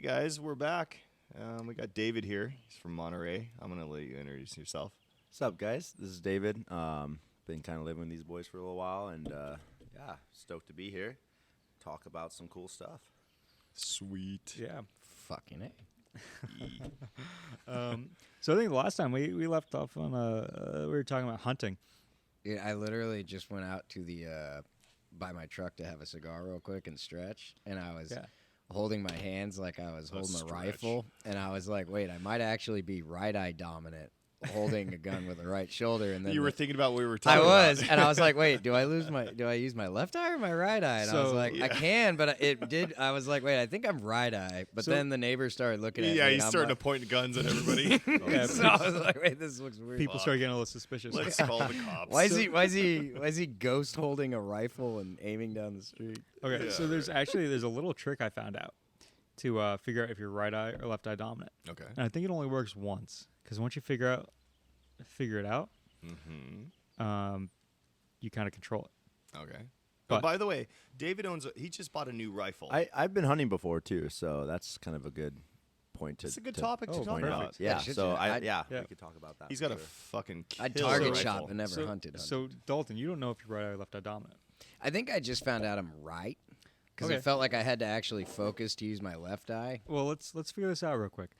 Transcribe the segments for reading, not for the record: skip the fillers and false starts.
guys, we're back. We got David here. He's from Monterey. I'm going to let you introduce yourself. What's up, guys? This is David. Been kind of living with these boys for a little while, and yeah, stoked to be here. Talk about some cool stuff. Sweet. Yeah. Fucking A. So I think the last time we left off on we were talking about hunting. Yeah, I literally just went out to the by my truck to have a cigar real quick and stretch, and I was holding my hands like I was holding a rifle, and I was like, wait, I might actually be right-eye dominant, holding a gun with the right shoulder. And then you were thinking about what we were talking about. I was, and I was like, wait, do I use my left eye or my right eye? And I was like, I can, but it did. I was like, wait, I think I'm right eye. But then the neighbors started looking at me. Yeah, he's starting to point guns at everybody. So I was like, wait, this looks weird. People started getting a little suspicious. Let's call the cops. Why is he ghost holding a rifle and aiming down the street? Okay, so there's a little trick I found out to figure out if you're right eye or left eye dominant. Okay. And I think it only works once, because once you figure it out, you kind of control it. Okay. But by the way, David he just bought a new rifle. I've been hunting before too, so that's kind of a good point to. It's a good topic to talk perfect. about. Yeah, Yeah, so we yeah. could talk about that. He's got a for sure. fucking I'd killer target rifle. shot but never hunted. So Dalton, you don't know if you're right eye or left eye dominant. I think I just found out I'm right because Okay. it felt like I had to actually focus to use my left eye. Well, let's figure this out real quick.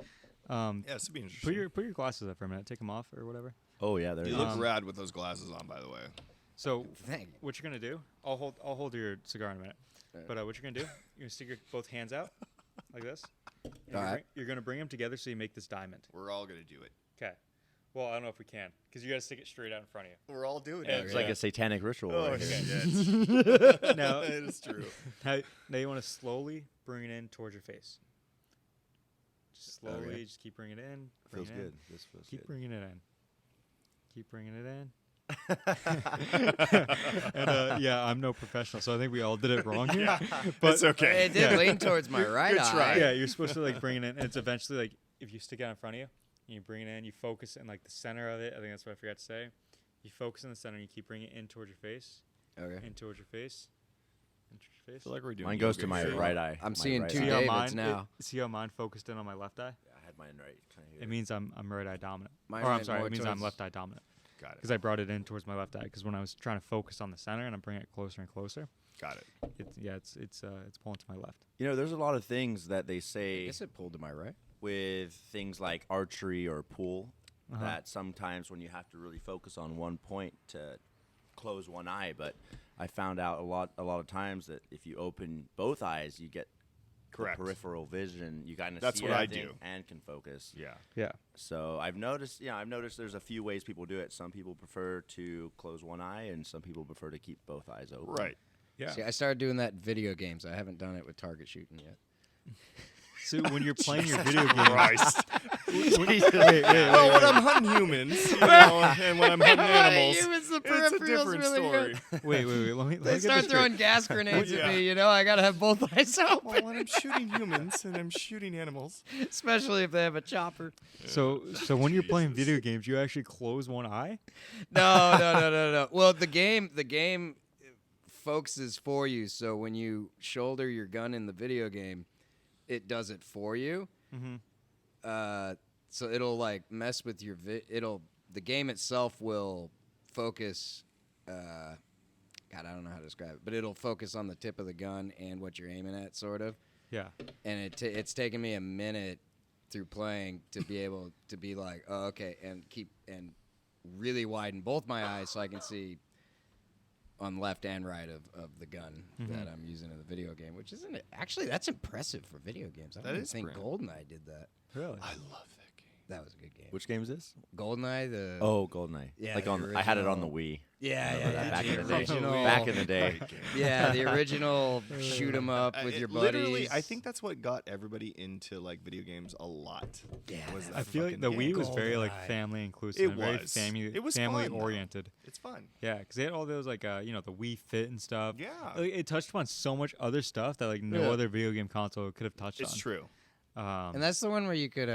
Yeah, this would be interesting. Put your glasses up for a minute. Take them off or whatever. Oh yeah, there You it look is. rad with those glasses on, by the way. So Thank you. what you're gonna do? I'll hold your cigar in a minute. But what you're gonna do? You're gonna stick your both hands out like this. And you're gonna bring them together so you make this diamond. We're all going to do it. Okay. Well, I don't know if we can, because you gotta stick it straight out in front of you. We're all doing Yeah, it. It's like a satanic ritual. Oh, right okay. here. Yeah, Now, it is true. now you want to slowly bring it in towards your face. Just slowly, Okay. just keep bringing it in. Feels bring it in, good. This feels Keep good. bringing it in. Keep bringing it in. And yeah, I'm no professional, so I think we all did it wrong here. But It's okay. It did lean towards my right good eye. try. yeah, you're supposed to like bring it in, and it's eventually like if you stick it out in front of you, and you bring it in, you focus in like the center of it. I think that's what I forgot to say. You focus in the center, and you keep bringing it in towards your face, Okay. in towards your face, in towards your face. I feel like we're doing Mine goes yoga to my here. right eye. I'm My seeing right two eye. See how Davids mine now. see how mine focused in on my left eye? Yeah, I had mine right. Kinda here. It means I'm right eye dominant. Mine Or I'm went sorry, more it means I'm towards- left eye dominant. Got it. Because I brought it in towards my left eye. Because when I was trying to focus on the center and I'm bringing it closer and closer, Got it. it's pulling to my left. You know, there's a lot of things that they I say guess it pulled to my right. with things like archery or pool Uh-huh. that sometimes when you have to really focus on one point to close one eye, but I found out a lot of times that if you open both eyes, you get Correct. the peripheral vision. You kind of That's see what I everything do. and can focus. Yeah. Yeah. So I've noticed there's a few ways people do it. Some people prefer to close one eye, and some people prefer to keep both eyes open. Right. Yeah. See, I started doing that in video games. I haven't done it with target shooting yet. So when you're playing your video game, Christ. wait, Well, when I'm hunting humans, you know, and when I'm hunting animals, Humans, the it's a peripheral's different really story. good. wait. Let me They get start this throwing straight. gas grenades Yeah. at me, you know? I gotta have both eyes Well, open. when I'm shooting humans and I'm shooting animals. Especially if they have a chopper. So when you're playing video games, you actually close one eye. No. Well, the game focuses for you, so when you shoulder your gun in the video game, it does it for you. Mm-hmm. So it'll like mess with your the game itself will focus God, I don't know how to describe it, but it'll focus on the tip of the gun and what you're aiming at, sort of. Yeah. And it's taken me a minute through playing to be able to be like, oh, okay, and really widen both my eyes so I can see on left and right of the gun that I'm using in the video game, which isn't it? Actually, that's impressive for video games. I That don't even is think brilliant. GoldenEye did that. Really? I love that game. That was a good game. Which game is this? GoldenEye, the GoldenEye. Yeah, like the I had it on the original- Wii. yeah, Back the in the day. original, Back in the day. Great game. yeah, the original shoot 'em up with It your literally, buddies. I think that's what got everybody into like video games a lot. Yeah, was that I feel like fucking the game. Wii was very like GoldenEye. family inclusive. It and very was. family It was family fun, though. oriented. It's fun. Yeah, because they had all those like the Wii Fit and stuff. Yeah. Like, it touched upon so much other stuff that like no Yeah. other video game console could have touched It's on. true. and that's the one where you could.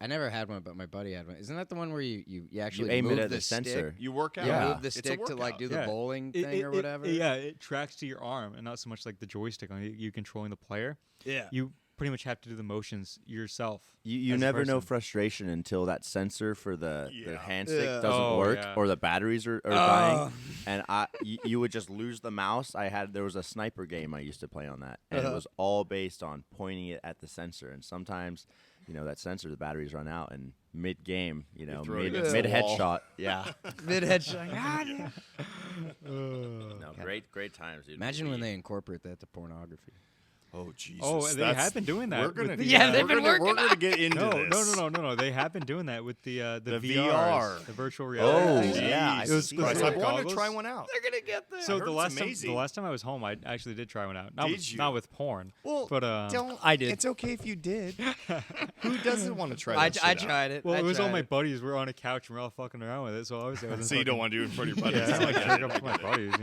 I never had one, but my buddy had one. Isn't that the one where you actually aim it move at the the stick? sensor. You work out. Yeah, Yeah. move the It's a stick to like workout. do the Yeah. bowling thing or whatever. Yeah, it tracks to your arm and not so much like the joystick on you controlling the player. Yeah. You pretty much have to do the motions yourself. You as a never know person. frustration until that sensor for the hand stick Yeah. doesn't Oh, work yeah. or the batteries are dying, and you would just lose the mouse. There was a sniper game I used to play on that, and it was all based on pointing it at the sensor. And sometimes, that sensor, the batteries run out, and mid game, throw it mid against the wall. headshot, yeah. Mid headshot. No, great times, dude. Imagine when they incorporate that to pornography. Oh Jesus! Oh, they have been doing that. We're gonna with do the, Yeah, that. they've We're been gonna- working We're gonna get into No, this. no. They have been doing that with the The VRs, VR. the virtual Oh, reality. things. yeah, I Jesus see Christ, that. I want to Goggles? try one out. They're gonna get there. So heard the it's the last amazing. time I was home, I actually did try one out. Not Did with, you? Not with porn. Well, but don't. I did. It's okay if you did. Who doesn't want to try I that shit I out? tried it. well, I it was all tried my it. buddies. We were on a couch and we are all fucking around with it. So obviously, I wasn't. So you don't want to do it in front of your buddies. Yeah, I don't like jerk up to my buddies.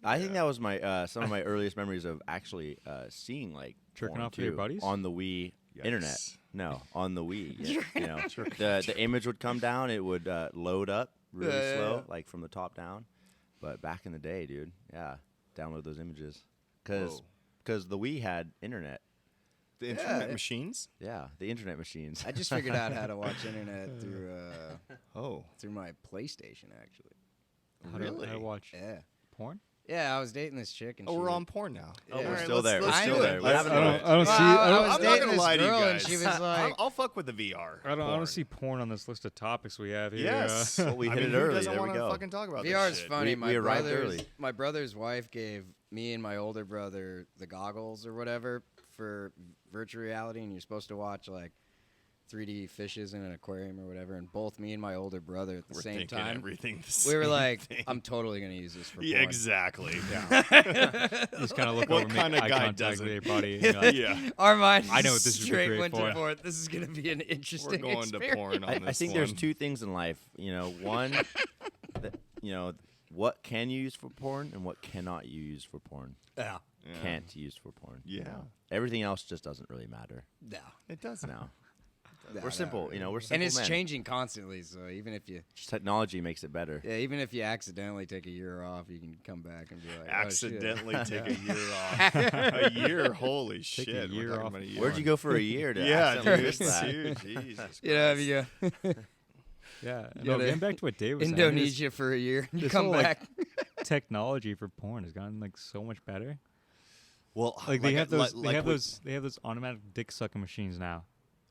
I think that was my some of my earliest memories of actually seeing like Jerking porn, off with your too, buddies? on the Wii internet. Yikes. No, on the Wii. The image would come down. It would load up really Yeah, slow, yeah. like from the top down. But back in the day, dude, download those images Whoa. because the Wii had internet. The internet Yeah. machines. Yeah, the internet machines. I just figured out how to watch internet Oh, through my PlayStation. Actually, How Really? to watch yeah. porn? Yeah, I was dating this chick, and oh, she we're was- on porn now. Oh, we're All right, still there. let's We're do still it. there. We Let's haven't do done it. it. I don't see. Well, I was I'm not dating gonna this lie to you girl, guys. and she was like, I'll fuck with the VR. I don't porn. see porn on this list of topics we have here. Yes. Well, we I hit mean, it who early. doesn't There we wanna go. fucking talk about VR this is shit? funny. We arrived brother's early. my brother's wife gave me and my older brother the goggles or whatever for virtual reality, and you're supposed to watch like 3D fishes in an aquarium or whatever. And both me and my older brother at the We're same thinking time, everything the we were same like, thing. "I'm totally gonna use this for Yeah, porn." exactly. Just kind of look What over, kinda make eye guy contact doesn't? with your buddy. And you're like, Yeah. Our minds I know what this is straight great went for. to forth. This is gonna be an We're interesting going experience. to porn on I this think one. there's two things in life. One, that, what can you use for porn and what cannot you use for porn. Yeah. Yeah. Can't use for porn. Yeah. Everything else just doesn't really matter. No. It doesn't. No. No, We're simple, no. we're simple And it's men. changing constantly, so even if you Just technology makes it better. even if you accidentally take a year off, you can come back and be like, Accidentally oh, shit. take a year off. A year? Holy Take shit. a year We're talking off. about a year. Where'd you go for a year to Yeah, accidentally dude. miss that? Dude, Jesus You know, if Christ. you go yeah. You No, gotta- getting back to what Dave was saying, Indonesia for a year and this come whole, like, back. technology for porn has gotten like so much better. Well, Like they have those, like we- they have those automatic dick sucking machines now.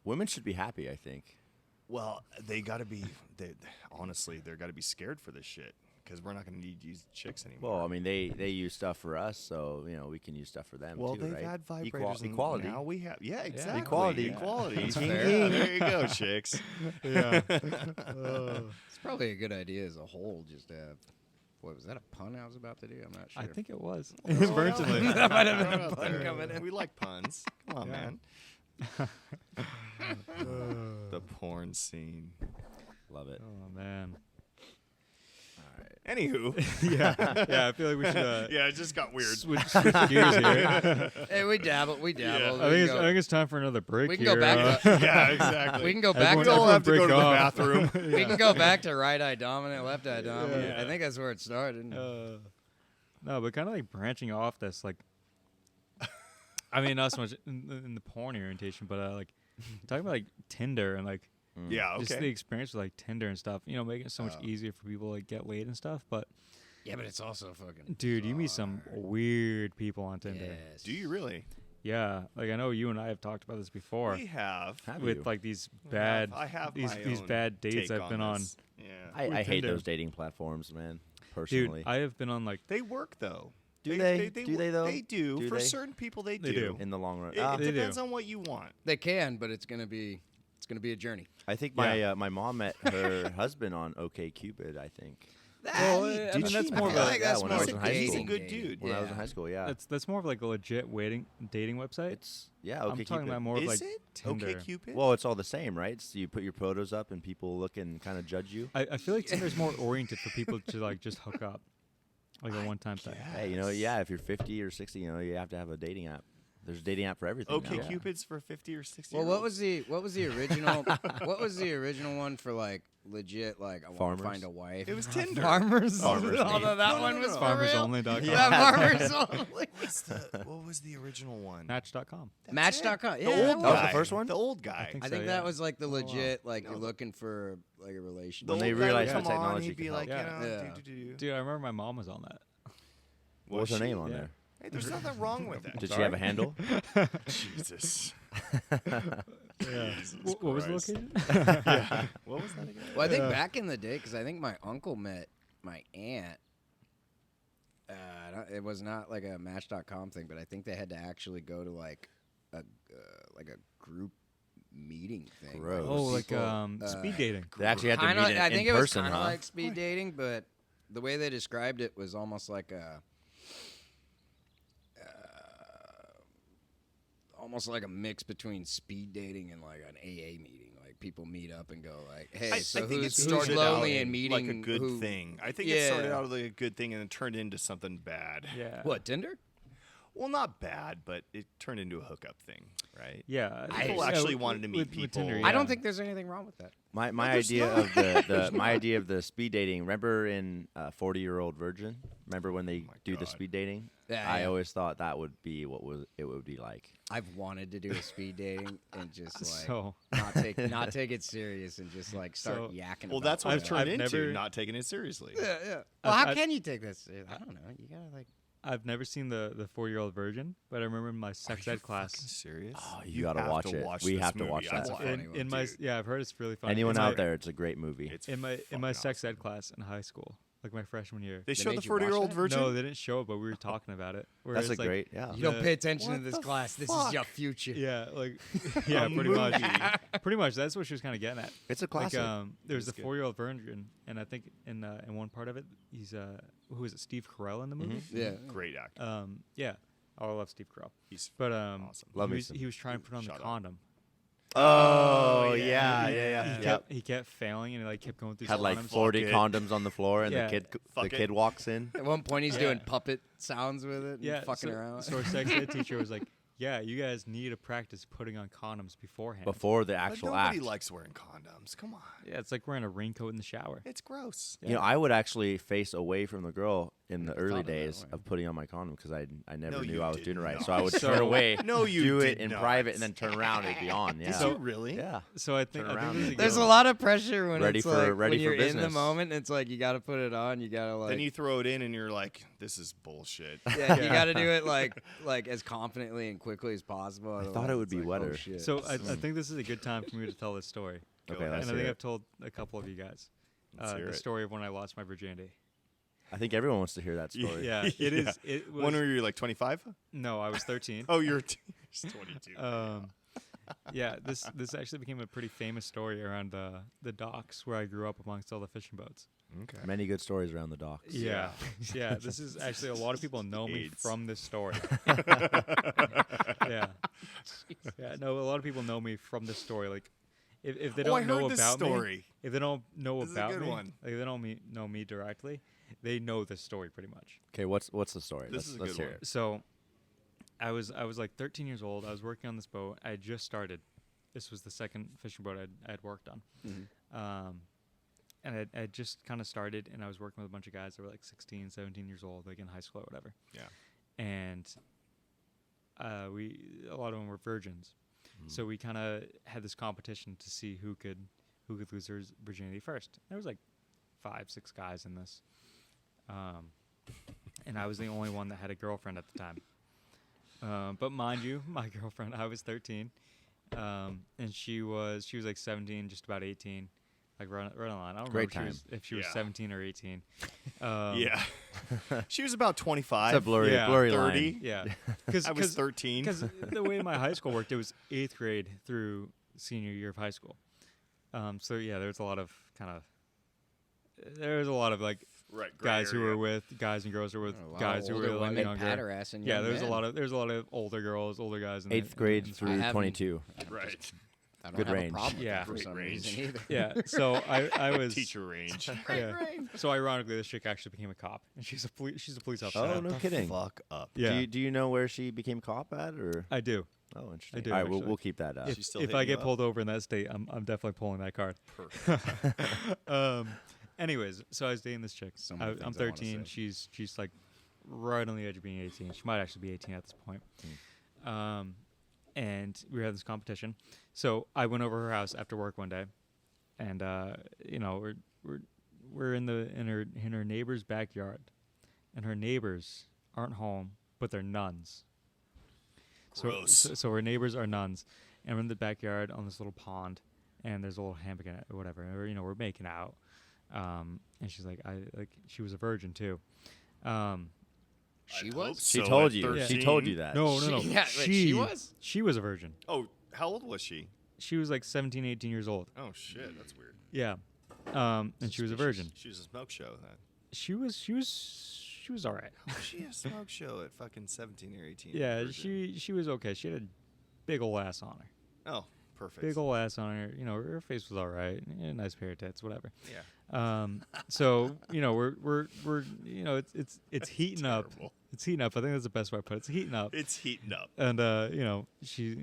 Women should be happy, I think. Well, they got to be. Honestly, they're got to be scared for this shit because we're not going to need to use chicks anymore. Well, I mean, they use stuff for us, so we can use stuff for them Well, too, they've right? had vibrators. and Equality. Now we have. Yeah, exactly. Equality. Equality. That's Yeah, fair. there you go, chicks. Yeah. It's probably a good idea as a whole just to have. What was that a pun I was about to do? I'm not sure. I think it was. Throw it Virtually. out there. That might have Throw been it a out pun there. coming in. We like puns. Come on, Yeah. man. The porn scene. Love it. Oh man. Anywho. Yeah. Yeah. I feel like we should. Yeah, it just got weird. Switch gears here. Hey, we dabble. We dabble. I We think, can I think it's time for another break. we can here. go back to- Yeah, exactly. we can go back everyone- We to all have to go to break the off. bathroom. we can go back to right eye dominant, left eye dominant. Yeah. I think that's where it started. No, but kind of like branching off. That's like, I mean, not so much in the porn orientation, but like talking about like Tinder and like Yeah, just the okay. experience with like Tinder and stuff. Making it so much easier for people to like get laid and stuff. But Yeah, but it's also fucking. dude, you meet some weird people on Tinder. Yes. Do you really? Yeah, like I know you and I have talked about this before We have. Have with you? like these bad, I have these my these own bad dates take I've been on. this. Yeah. I with hate Tinder. those dating platforms, man. Dude, Personally, I have been on like They work though. Do they? Do they, though? They do. Do For they? certain people, they They do. do. in the long run. It, Ah, it They do. depends on what you want. They can, but it's gonna be a journey. I think Yeah. my mom met her husband on OkCupid. I think Well, I Did mean, she? that's I more of feel a like that's more when I was of in a high He's a school. good dating dude. When I was in Yeah. high school, yeah. that's more of like a legit dating website. It's yeah. I'm talking about OkCupid. more of Is like it? Tinder. Okay, Cupid. Well, it's all the same, right? So you put your photos up and people look and kind of judge you. I feel like Tinder's more oriented for people to like just hook up, like a one-time thing. Hey, yeah. If you're 50 or 60, you have to have a dating app. There's a dating app for everything. Okay, now. Cupid's for 50 or 60. Well, what was the original what was the original one for like legit like I want Farmers? to find a wife? It was Tinder. Farmers. Farmers Although that No, one no, was no. for real. FarmersOnly.com. Yeah, farmers only. What was the original one? Match.com. That's it. Match.com. Yeah, The that old was- That was the guy. first one? The old guy. think I so, think yeah. that was like the Oh, wow. legit like No, you're the- looking for like a relationship. The When they old guy would realized come that on, technology he'd be could like, help. you know, Yeah. do. Dude, I remember my mom was on that. What was her she? name on Yeah. there? Hey, there's nothing wrong with that. Did she have a handle? Jesus. Yeah. Jesus What was the Christ. location? Yeah. What was that again? Well, I think back in the day, because I think my uncle met my aunt. It was not like a Match.com thing, but I think they had to actually go to like a group meeting thing. Gross. Oh, like People, speed dating. They actually had to Kinda, meet I in think it was person, kind of huh? like speed dating, but the way they described it was almost like a mix between speed dating and like an AA meeting. Like people meet up and go like, "Hey, I so think it who's started lonely out and meeting like a good who?" thing. I think it started Yeah. out like a good thing and then turned into something bad. Yeah. What, Tinder? Well, not bad, but it turned into a hookup thing, right? Yeah. People actually wanted to meet people. Tinder, I don't yeah. think there's anything wrong with that. My there's idea not. of the my idea of the speed dating. Remember in 40-Year-Old Virgin? Remember when they my do the God. speed dating? Yeah, I yeah. always thought that would be what it would be like. I've wanted to do a speed dating and just like So not take it serious and just like start So- yakking. Well, about that's what I've it it. turned I've into, never- not taking it seriously. Yeah, yeah. Well, how I've- can you take this serious? I don't know. You gotta like. I've never seen the 4-year-old virgin, but I remember in my sex Are you ed class. fucking serious? Oh, you gotta have watch to it. watch We this have to movie. watch I that. want- funny one, In my dude. I've heard it's really funny. Anyone in out my, there, it's a great movie. It's in my fucking sex awesome. ed class in high school, like my freshman year. They showed made the you watch 40-year-old that? virgin. No, they didn't show it, but we were talking about it. Where That's a it's like, great, yeah. You don't The- pay attention to What this the class. This fuck? is your future. Yeah, like yeah, pretty much. Pretty much. That's what she was kind of getting at. It's a Like classic. there's is the good. 4-year-old virgin, and I think in one part of it, he's who is it? Steve Carell in the movie. Yeah. Great actor. Yeah. Oh, I love Steve Carell. He's But awesome. Love he me was, some. he was trying to put on Shut the up. condom. Oh yeah. yeah, He yeah. kept he kept failing, and he like kept going through. Had like condoms. 40 it. condoms on the floor, and Yeah. the Fuck it. kid walks in. At one point, he's Yeah. doing puppet sounds with it and Yeah, fucking so, around. So our sex ed teacher was like, "Yeah, you guys need to practice putting on condoms beforehand." Before the But actual nobody act. likes wearing condoms. Come on. Yeah, it's like wearing a raincoat in the shower. It's gross. You know, I would actually face away from the girl in the Never early thought of that days way. of putting on my condom because I never No, knew you I was did doing it right. not. So I would So- turn away, No, you do it did in not. private, and then turn around and it'd be on. Yeah. Did you really? Yeah. So I think Turn around. this is a There's good a one. lot of pressure when Ready it's for- like ready when for you're in the business. moment. It's like you got to put it on. You got to like. Then you throw it in and you're like, this is bullshit. yeah, you Yeah. got to do it like as confidently and quickly as possible. thought otherwise it would it's be like, wetter. Oh, shit. So I think this is a good time for me to tell this story, Go Okay, ahead. let's and I hear think it. I've told a couple of you guys Let's hear the it. story of when I lost my virginity. I think everyone wants to hear that story. Yeah, it is. It was. When were you like 25? No, I was 13. Oh, you're 22. Yeah, this actually became a pretty famous story around the docks where I grew up amongst all the fishing boats. Okay. Many good stories around the docks. Yeah, yeah. This is actually a lot of people know me AIDS. from this story. Yeah, yeah. No, a lot of people know me from this story. Like, if they Oh, I don't know heard this about me, story. if they don't know This is a about good me, one. like they don't know me directly, they know this story pretty much. Okay, what's the story? This is a let's good hear one. it. So, I was like 13 years old. I was working on this boat. I had just started. This was the second fishing boat I'd worked on. And I just kind of started, and I was working with a bunch of guys that were like 16, 17 years old, like in high school or whatever. Yeah. And a lot of them were virgins. So we kind of had this competition to see who could lose their virginity first. There was like 5, 6 guys in this. And I was the only one that had a girlfriend at the time. But mind you, my girlfriend, I was 13. And she was like 17, just about 18. Like right on the line. I don't Great remember if she was Yeah. 17 or 18. Yeah. She was about 25. It's a blurry, yeah, blurry 30. line. Yeah. Because I was 13. the way my high school worked, it was 8th grade through senior year of high school. So yeah, there's a lot of like Right. gray guys who area. were with guys and girls who were with A lot guys of who older were like women younger. patter-assing Yeah, young there's men. a lot of older girls, older guys. In 8th grade in through haven't- 22. Right. I don't Good have range. a problem with Yeah. them for Great some range. reason either. Yeah. So I was Teacher range. yeah. So ironically, this chick actually became a cop, and she's a police officer. Oh, now. no kidding. Fuck up. Yeah. Do you know where she became cop at, or? I do. Oh, interesting. do, All right, actually. we'll keep that up. If, She's still if hitting I you get up? pulled over in that state, I'm definitely pulling that card. Perfect. Anyways, so I was dating this chick. So many I'm things I wanna 13. say. She's like right on the edge of being 18. She might actually be 18 at this point. And we had this competition. So I went over her house after work one day, and we're in her neighbor's backyard, and her neighbors aren't home, but they're nuns. Gross. So her neighbors are nuns, and we're in the backyard on this little pond, and there's a little hammock in it or whatever. And we're making out, and she's like, she was a virgin too. She I was? hope She so told at you. 13. She told you that. No. Yeah, wait, she was? She was a virgin. Oh, how old was she? She was like 17, 18 years old. Oh shit, that's weird. Yeah. And she was a virgin. She was a smoke show. Then. She was all right. How was she a smoke show at fucking 17 or 18? Yeah, virgin? she was okay. She had a big ol' ass on her. Oh, perfect. Big ol' ass on her. Her face was all right. Yeah, nice pair of tits, whatever. Yeah. So we're it's heating up. Terrible. It's heating up. I think that's the best way to put it. It's heating up. It's heating up. And she's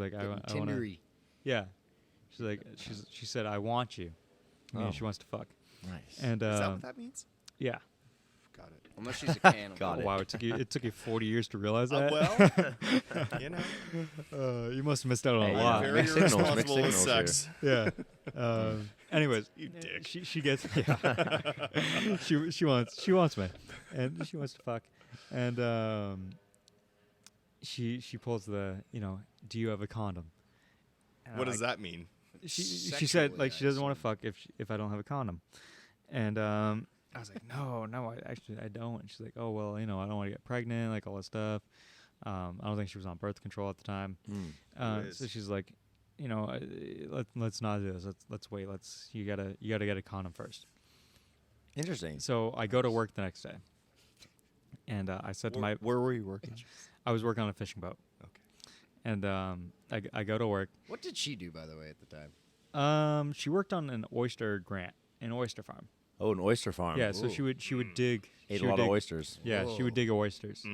like, I want to. Tindery. Yeah. She's like, she said, I want you. Oh. She wants to fuck. Nice. And Is that what that means? yeah. Got it. Unless she's a cannibal. Got Oh, it. wow, it took you 40 years to realize that. Well, you know, You must have missed out on Hey, a you lot. know, very mixed signals, irresponsible with mixed signals sex. Yeah. Anyways, You dick. She gets yeah. she wants me, and she wants to fuck, and she pulls the do you have a condom? And What I'm does like- that mean? She Sexually, said like she I doesn't want to assume. fuck if I don't have a condom, and I was like no I don't. And she's like, oh well, I don't want to get pregnant, like all that stuff. I don't think she was on birth control at the time. Mm. So she's like, let's not do this. Let's wait. You gotta get a condom first. Interesting. So I go to work the next day, and I said to my Where were you working? I was working on a fishing boat. Okay. And I go to work. What did she do, by the way, at the time? She worked on an oyster grant, an oyster farm. Oh, an oyster farm. Yeah, so she would dig. Ate she a would lot of dig- oysters. Yeah, she would dig oysters.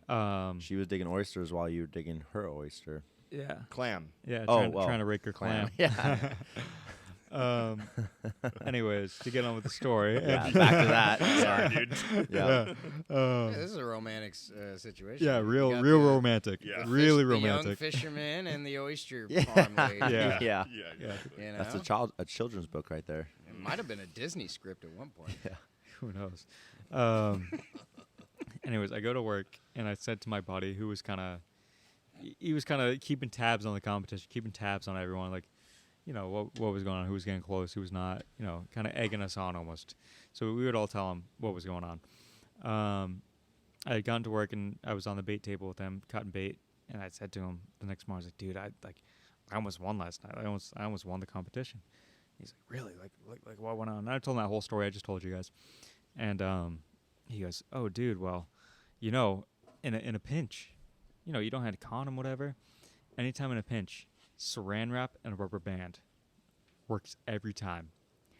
Mm. She was digging oysters while you were digging her oyster. Yeah, Clam. yeah. Oh, trying, well. trying to rake her clam. Yeah. Anyways, to get on with the story. Yeah, back to that. Sorry, dude. Yeah. Yeah, this is a romantic situation. Yeah, You real got romantic. Yeah. the Really the young romantic. fisherman and the oyster Yeah. farm lady. Yeah. Yeah. Yeah. Yeah. You know? That's a children's book right there. It might have been a Disney script at one point. Yeah. Who knows? Anyways, I go to work and I said to my buddy, who was kind of, he was kind of keeping tabs on the competition, keeping tabs on everyone, like, what was going on, who was getting close, who was not, kind of egging us on almost. So we would all tell him what was going on. I had gotten to work and I was on the bait table with them, cutting bait, and I said to him the next morning, I was like, dude, I almost won last night. I almost won the competition. He's like, really? Like what went on? And I told him that whole story I just told you guys. And he goes, oh, dude, well, in a pinch, you don't have a condom, whatever. Anytime in a pinch, saran wrap and a rubber band works every time.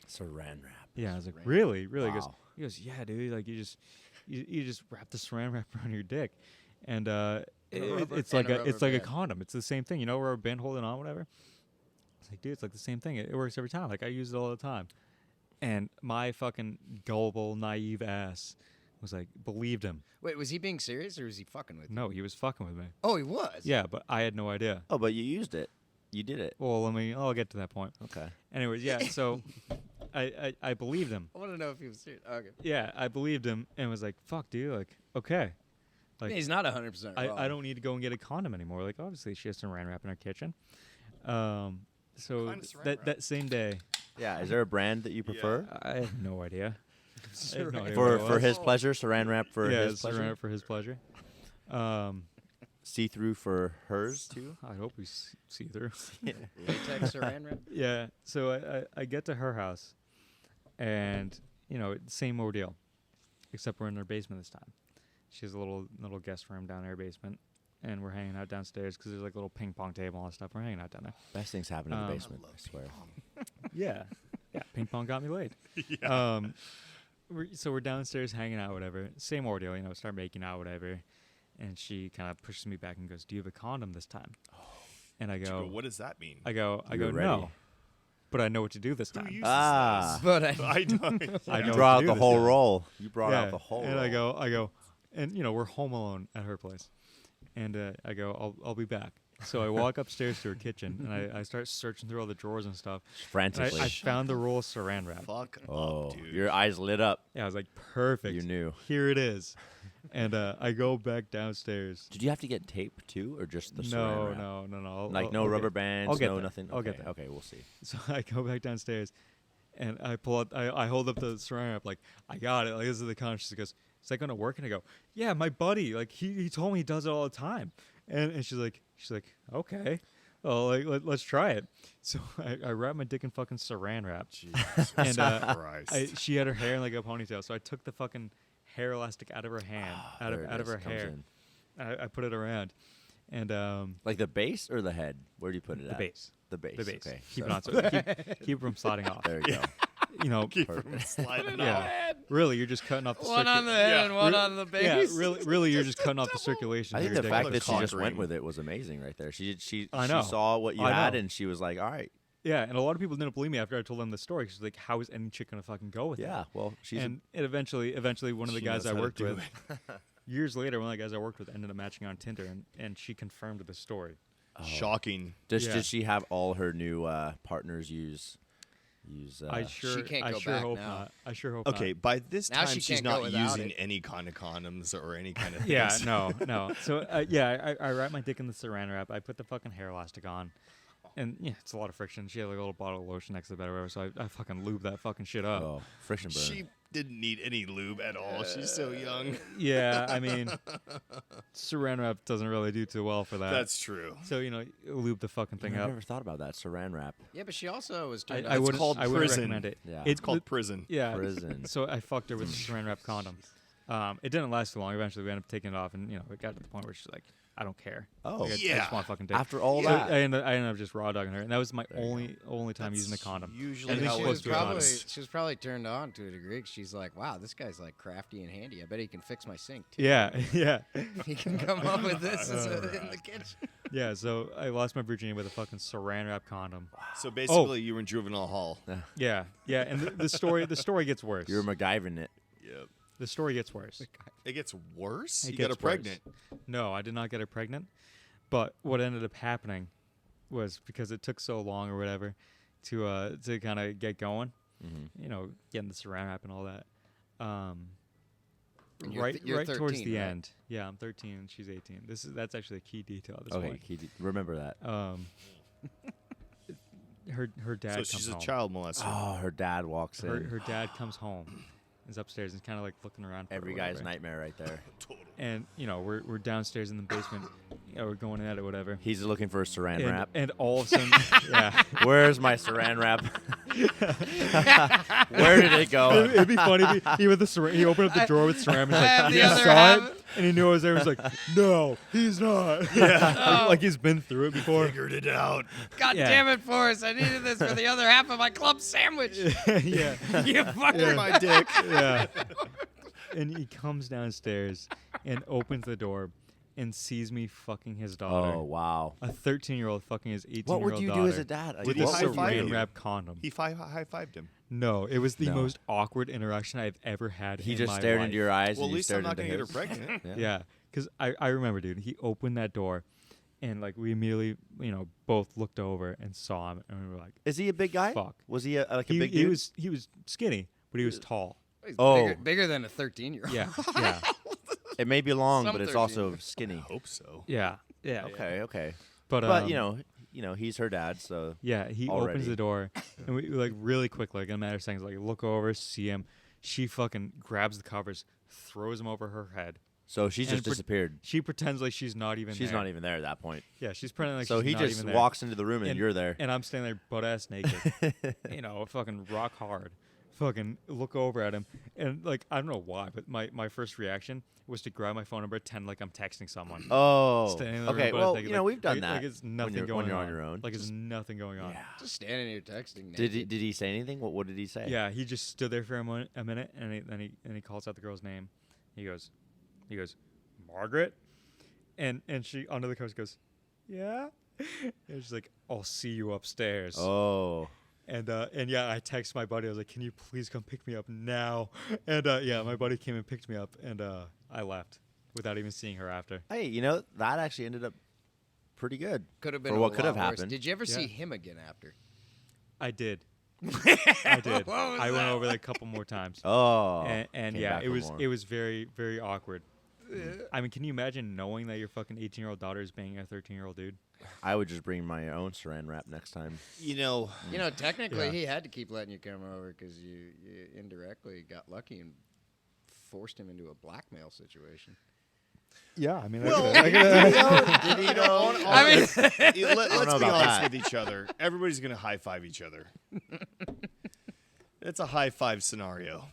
Saran wrap. Yeah, I was like, Saran really? Wow. He goes, yeah, dude. Like you just wrap the saran wrap around your dick, and it's like and a it's like a rubber band. condom. It's the same thing, where a band holding on, whatever. It's like, dude, it's like the same thing. It works every time. Like I use it all the time. And my fucking gullible, naive ass was like, believed him. Wait, was he being serious or was he fucking with you? No, he was fucking with me. Oh, he was? Yeah, but I had no idea. Oh, but you used it. You did it. Well, I'll get to that point. Okay. Anyways, yeah, so I believed him. I want to know if he was serious. Okay. Yeah, I believed him and was like, fuck, dude, like, okay. Like, He's not 100% wrong. I don't need to go and get a condom anymore. Like, obviously, she has saran wrap in her kitchen. So kind of saran that wrap? same day, Yeah. Is there a brand that you prefer? I have no idea. I have no idea For what it for was. his pleasure, saran wrap for yeah, his saran pleasure. wrap for his pleasure. See through for hers too. I hope we see through. Latex saran wrap? Yeah. So I get to her house, and same ordeal, except we're in her basement this time. She has a little guest room down in her basement, and we're hanging out downstairs because there's like a little ping pong table and all that stuff. We're hanging out down there. Best things happen in the Um, basement. I swear. Yeah, yeah. Ping pong got me laid. Yeah. We're downstairs hanging out, whatever. Same ordeal, start making out, whatever. And she kind of pushes me back and goes, "Do you have a condom this time?" And I go, What does that mean? I go, You were no, ready. but I know what to do this Who time. uses Ah. But I don't. I You know what to brought out do the this whole time. roll. You brought Yeah, out the whole and roll. I go, and we're home alone at her place, and I go, I'll be back. So I walk upstairs to her kitchen, and I start searching through all the drawers and stuff. And Frantically. I found the roll of Saran wrap. Fuck Oh, up, dude. your eyes lit up. Yeah, I was like, perfect. You knew. Here it is. And I go back downstairs. Did you have to get tape too, or just the saran No, wrap? no. Like no I'll rubber get- bands, I'll get no there. nothing. I'll okay, get there. okay, we'll see. So I go back downstairs, and I pull up. I hold up the Saran wrap, like, I got it. Like, this is the con. She goes, "Is that gonna work?" And I go, "Yeah, my buddy. Like, he told me he does it all the time." And she's like, "Okay, well, like let's try it." So I wrap my dick in fucking Saran wrap, Jesus and Christ. she had her hair in like a ponytail. So I took the fucking hair elastic out of her hand, out There it of is, her comes hair. in. I put it around, and Like the base or the head? Where do you put it the at? base. The base. The base. Okay. Keep so- it on, so keep it from sliding off. There you go. Keep perfect. from sliding Yeah. off. Really, you're just cutting off the one on the head Yeah. and one Re- on the base. Yeah, really, you're just cutting off the circulation. I of think your the dick. fact like that she just cock went ring. with it was amazing right there. She I know. saw what you I had know. and she was like, all right, Yeah, and a lot of people didn't believe me after I told them the story. She's like, "How is any chick gonna fucking go with yeah, it?" well, she's And it eventually, one of the She guys knows I how to worked do with, it. years later, one of the guys I worked with ended up matching on Tinder, and she confirmed the story. Shocking. does yeah. did she have all her new partners use I sure, can't I go sure back hope now. not. I sure hope Okay, by this Now time she she's can't go not without using it. any kind of condoms or any kind of not. Yeah, things. no. So I wrap my dick in the Saran wrap. I put the fucking hair elastic on. And yeah, it's a lot of friction. She had like a little bottle of lotion next to the bed or whatever, so I fucking lube that fucking shit up. Oh, friction burn. She didn't need any lube at all. She's so young. Yeah, I mean, Saran wrap doesn't really do too well for that. That's true. So lube the fucking thing I up. never thought about that saran wrap. Yeah, but she also was I, turned I out- wouldn't. called I wouldn't prison. recommend it. Yeah. It's called prison. Yeah. Prison. So I fucked her with the Saran wrap condom. It didn't last too long. Eventually, we ended up taking it off, and it got to the point where she's like, "I don't care. Oh. Like, I Yeah. just want fucking dick." After all So that, I ended up just raw dogging her, and that was my There you only time using the That's condom. usually And then how she it was goes. she was probably turned on to a degree. 'Cause she's like, wow, this guy's like crafty and handy. I bet he can fix my sink too. Yeah, yeah, He can come up with this in the kitchen. yeah. So I lost my virginity with a fucking Saran wrap condom. So basically, you were in juvenile hall. Yeah, yeah. And the story gets worse. you're MacGyvering it. Yep. The story gets worse. It gets worse. It You got her gets worse. pregnant. No, I did not get her pregnant. But what ended up happening was because it took so long or whatever to kind of get going, Mm-hmm. getting the Saran wrap and all that. And you're Right you're towards 13, the right? end. Yeah, I'm 13 and she's 18. That's actually a key detail at this Okay, point. remember that. Her dad So comes she's a home. child molester. Oh, her dad walks in. Her dad comes home, is upstairs and kind of like looking around. For her Every or guy's whatever. nightmare right there. And we're downstairs in the basement. We're going at it, whatever. He's looking for a saran wrap. And all of a sudden, yeah. Where's my saran wrap? Where did it go? It'd be funny if he with the he opened up the drawer with Saran. I have He's the like, other he saw half. it, and he knew I was there. He's like, "No, he's not." Yeah, like he's been through it before. Figured it out. God Yeah. damn it, Forrest! I needed this for the other half of my club sandwich. Yeah, You fucker! My dick. yeah. And he comes downstairs and opens the door and sees me fucking his daughter. Oh, wow. A 13-year-old fucking his 18-year-old What would you daughter. do as a dad? Like, Did With he a high five Saran you? wrap condom. He high-fived him. No, it was the No. most awkward interaction I've ever had. He in just my stared life. into your eyes Well, and at you least I'm stared not into gonna get her his. pregnant. Yeah, because I remember, dude. He opened that door, and like we immediately, both looked over and saw him, and we were like, Is he a big guy? "Fuck." Was he like a He, big he dude? was skinny, but he was tall. He's Oh. bigger than a 13-year-old. Yeah, yeah, It may be long, Some but it's 13. also skinny. I hope so. yeah. Okay, okay. But But he's her dad, so yeah, he already. opens the door, and we like really quick, like in a matter of seconds, like look over, see him. She fucking grabs the covers, throws them over her head. she's And just disappeared. She pretends like she's not even. She's there. not even there at that point. Yeah, she's pretending like So she's he not just even there. walks into the room and you're there. And I'm standing there butt ass naked, fucking rock hard, fucking look over at him, and like I don't know why, but my first reaction was to grab my phone number, pretend like I'm texting someone. Oh, Standing in the room, okay. but Well, thinking, you know, like- we've done like, that Like it's nothing when going you're on. on your own. Like it's nothing going on. Yeah. Just standing here texting. Did naked. he say anything? What did he say? Yeah, he just stood there for a minute, and then he calls out the girl's name. He goes, Margaret, and she under the coach goes, yeah, and she's like, I'll see you upstairs. Oh. And yeah, I texted my buddy. I was like, can you please come pick me up now? And yeah, my buddy came and picked me up, and I left without even seeing her after. Hey, you know that actually ended up pretty good. Could have been for a what could lot have worse. happened. Did you ever see Yeah. him again after? I did. I did. What was I went that over there a couple more times. Oh. And came yeah, back it for was more. it was very, very awkward. I mean, can you imagine knowing that your fucking 18-year-old daughter is banging a 13-year-old dude? I would just bring my own saran wrap next time. You know, Technically, Yeah. he had to keep letting you come over because you indirectly got lucky and forced him into a blackmail situation. Yeah, I mean, well, you know, I mean- let's know be about honest that. with each other. Everybody's gonna high five each other. It's a high five scenario.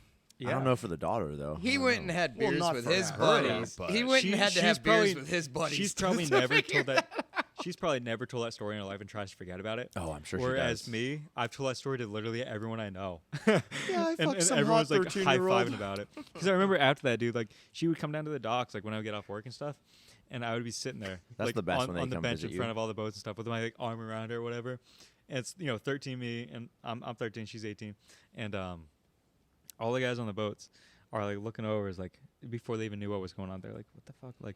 I don't know for the daughter though. He went and had Well, beers not with for his her, buddies. but He went and had to she's have beers probably- with his buddies. She's probably never told that. She's probably never told that story in her life and tries to forget about it. Oh, I'm sure Whereas she does. me, I've told that story to literally everyone I know. Yeah, I and fucked some everyone's hot like high 13-year-old. fiving about it. Because I remember after that, dude, like she would come down to the docks, like when I would get off work and stuff, and I would be sitting there, That's like the best on, when they on the come bench in visit front you. of all the boats and stuff, with my like arm around her or whatever. And it's 13 me, and I'm 13, she's 18, and all the guys on the boats are like looking over, is like before they even knew what was going on. They're like, "What the fuck?" Like,